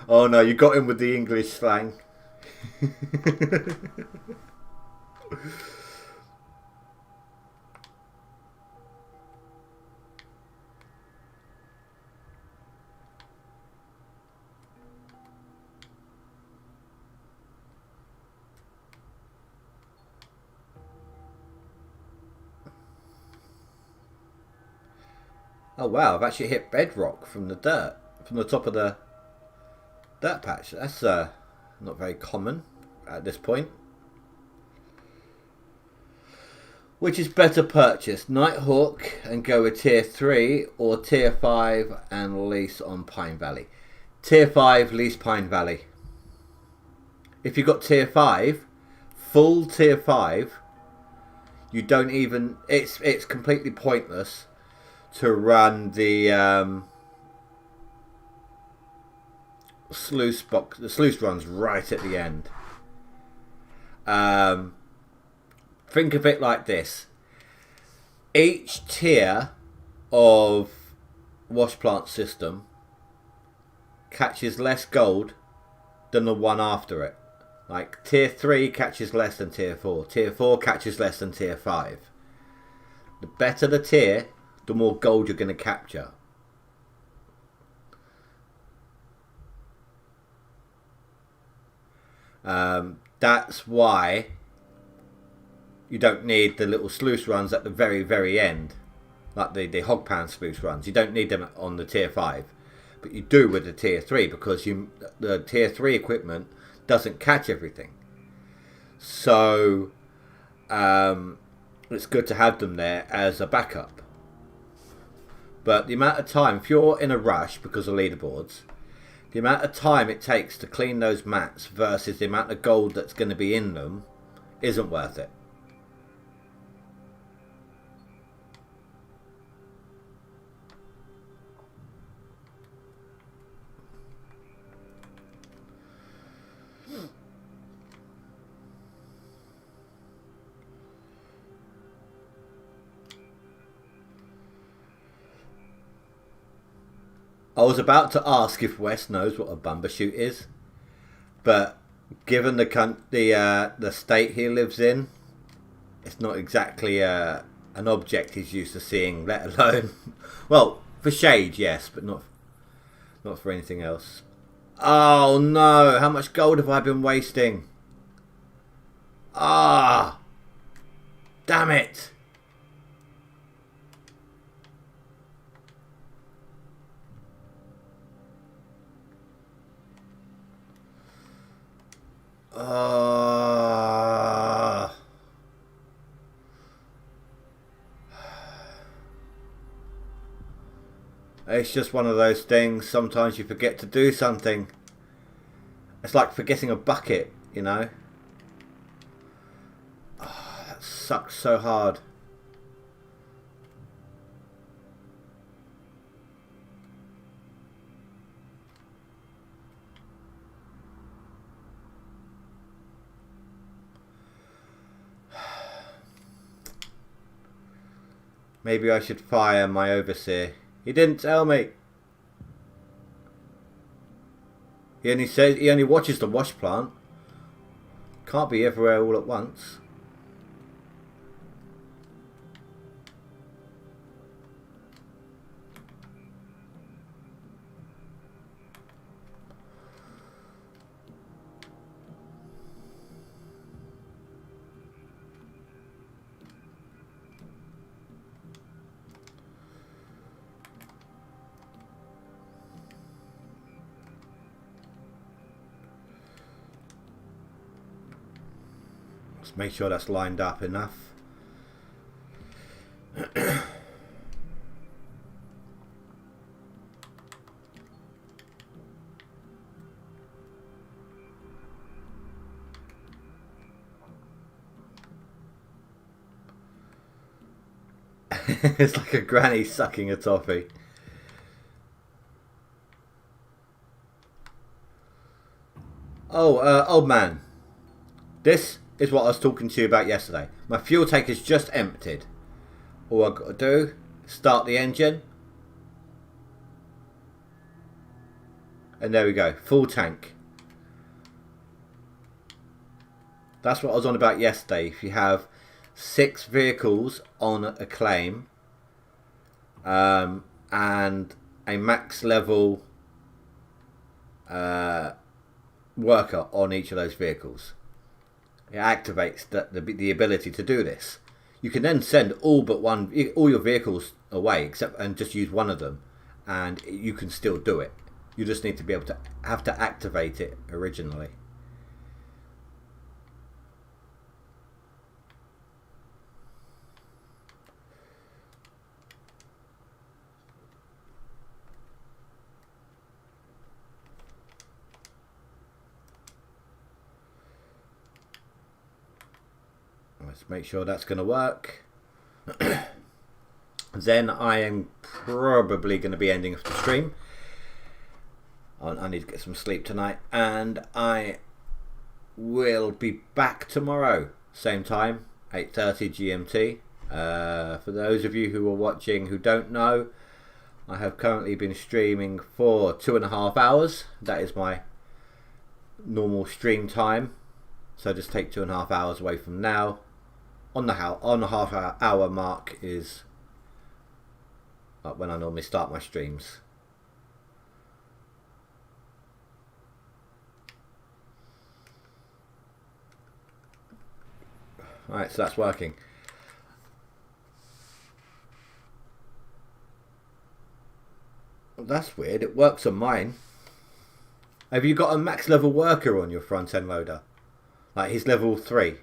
Oh no, you got him with the English slang. Oh wow, I've actually hit bedrock from the dirt, from the top of the dirt patch. That's not very common at this point. Which is better purchase, Nighthawk and go with tier 3 or tier 5 and lease on Pine Valley? Tier 5 lease Pine Valley. If you've got tier 5, full tier 5, you don't even, it's completely pointless to run the sluice box. The sluice runs right at the end. Think of it like this. Each tier of wash plant system catches less gold than the one after it. Like tier 3 catches less than tier 4. Tier 4 catches less than tier 5. The better the tier, the more gold you're going to capture. That's why you don't need the little sluice runs at the very, very end. Like the hog pan sluice runs. You don't need them on the tier 5. But you do with the tier 3 because the tier 3 equipment doesn't catch everything. So it's good to have them there as a backup. But the amount of time, if you're in a rush because of leaderboards, the amount of time it takes to clean those mats versus the amount of gold that's going to be in them isn't worth it. I was about to ask if Wes knows what a bumbershoot is, but given the state he lives in, it's not exactly an object he's used to seeing. Let alone, well, for shade, yes, but not for anything else. Oh no! How much gold have I been wasting? Ah, damn it! It's just one of those things. Sometimes you forget to do something. It's like forgetting a bucket, you know. Oh, that sucks so hard. Maybe I should fire my overseer. He didn't tell me. He only watches the wash plant. Can't be everywhere all at once. Let's make sure that's lined up enough. It's like a granny sucking a toffee. Oh, old man. This is what I was talking to you about yesterday. My fuel tank is just emptied. All I've got to do is start the engine. And there we go. Full tank. That's what I was on about yesterday. If you have 6 vehicles on a claim and a max level worker on each of those vehicles, it activates the ability to do this. You can then send all your vehicles away and just use one of them, and you can still do it. You just need to be able to activate it originally. Let's make sure that's going to work. Then I am probably going to be ending the stream. I need to get some sleep tonight, and I will be back tomorrow, same time, 8:30 GMT. For those of you who are watching who don't know, I have currently been streaming for 2.5 hours. That is my normal stream time. So just take 2.5 hours away from now. On the half hour mark is when I normally start my streams. Alright, so that's working. That's weird, it works on mine. Have you got a max level worker on your front end loader? Like he's level 3.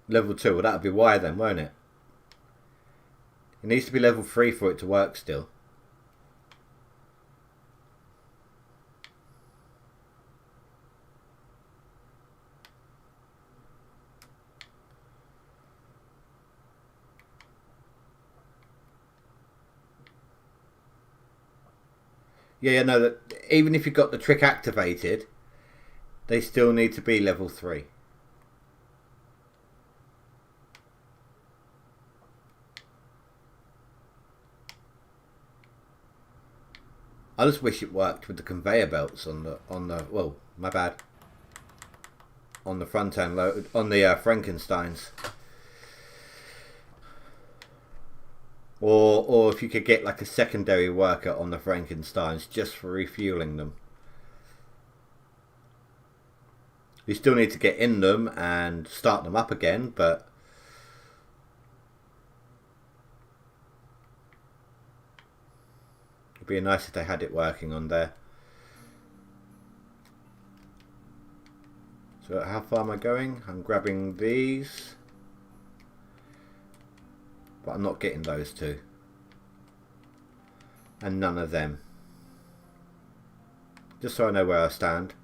Level 2, well that'll be why then, won't it? It needs to be level 3 for it to work still. Yeah, no, that even if you've got the trick activated, they still need to be level 3. I just wish it worked with the conveyor belts on the well, my bad. On the front end load, on the Frankensteins. Or if you could get like a secondary worker on the Frankensteins just for refueling them. You still need to get in them and start them up again, but it'd be nice if they had it working on there. So how far am I going? I'm grabbing these, but I'm not getting those two. And none of them. Just so I know where I stand.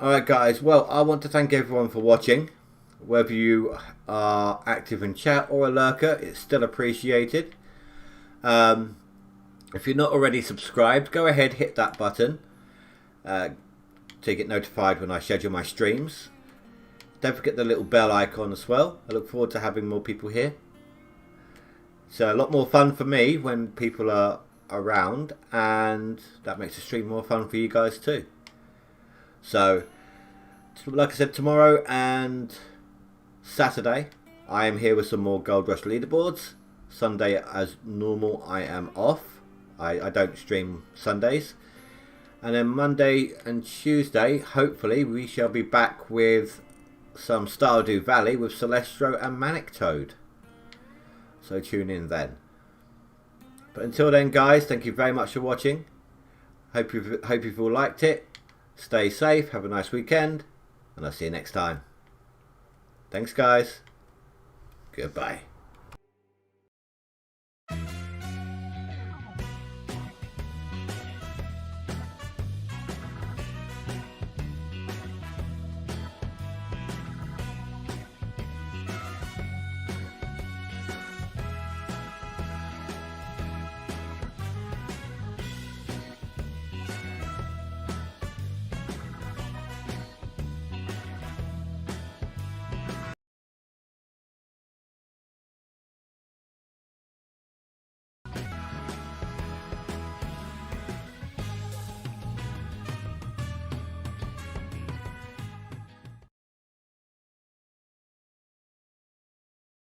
Alright guys, well I want to thank everyone for watching. Whether you are active in chat or a lurker, it's still appreciated. If you're not already subscribed, go ahead, hit that button to get notified when I schedule my streams. Don't forget the little bell icon as well. I look forward to having more people here. It's a lot more fun for me when people are around, and that makes the stream more fun for you guys too. So, like I said, tomorrow and Saturday, I am here with some more GoldRush leaderboards. Sunday, as normal, I am off. I don't stream Sundays. And then Monday and Tuesday, hopefully, we shall be back with some Stardew Valley with Celestro and Manic Toad. So tune in then. But until then, guys, thank you very much for watching. Hope you've all liked it. Stay safe, have a nice weekend, and I'll see you next time. Thanks, guys. Goodbye.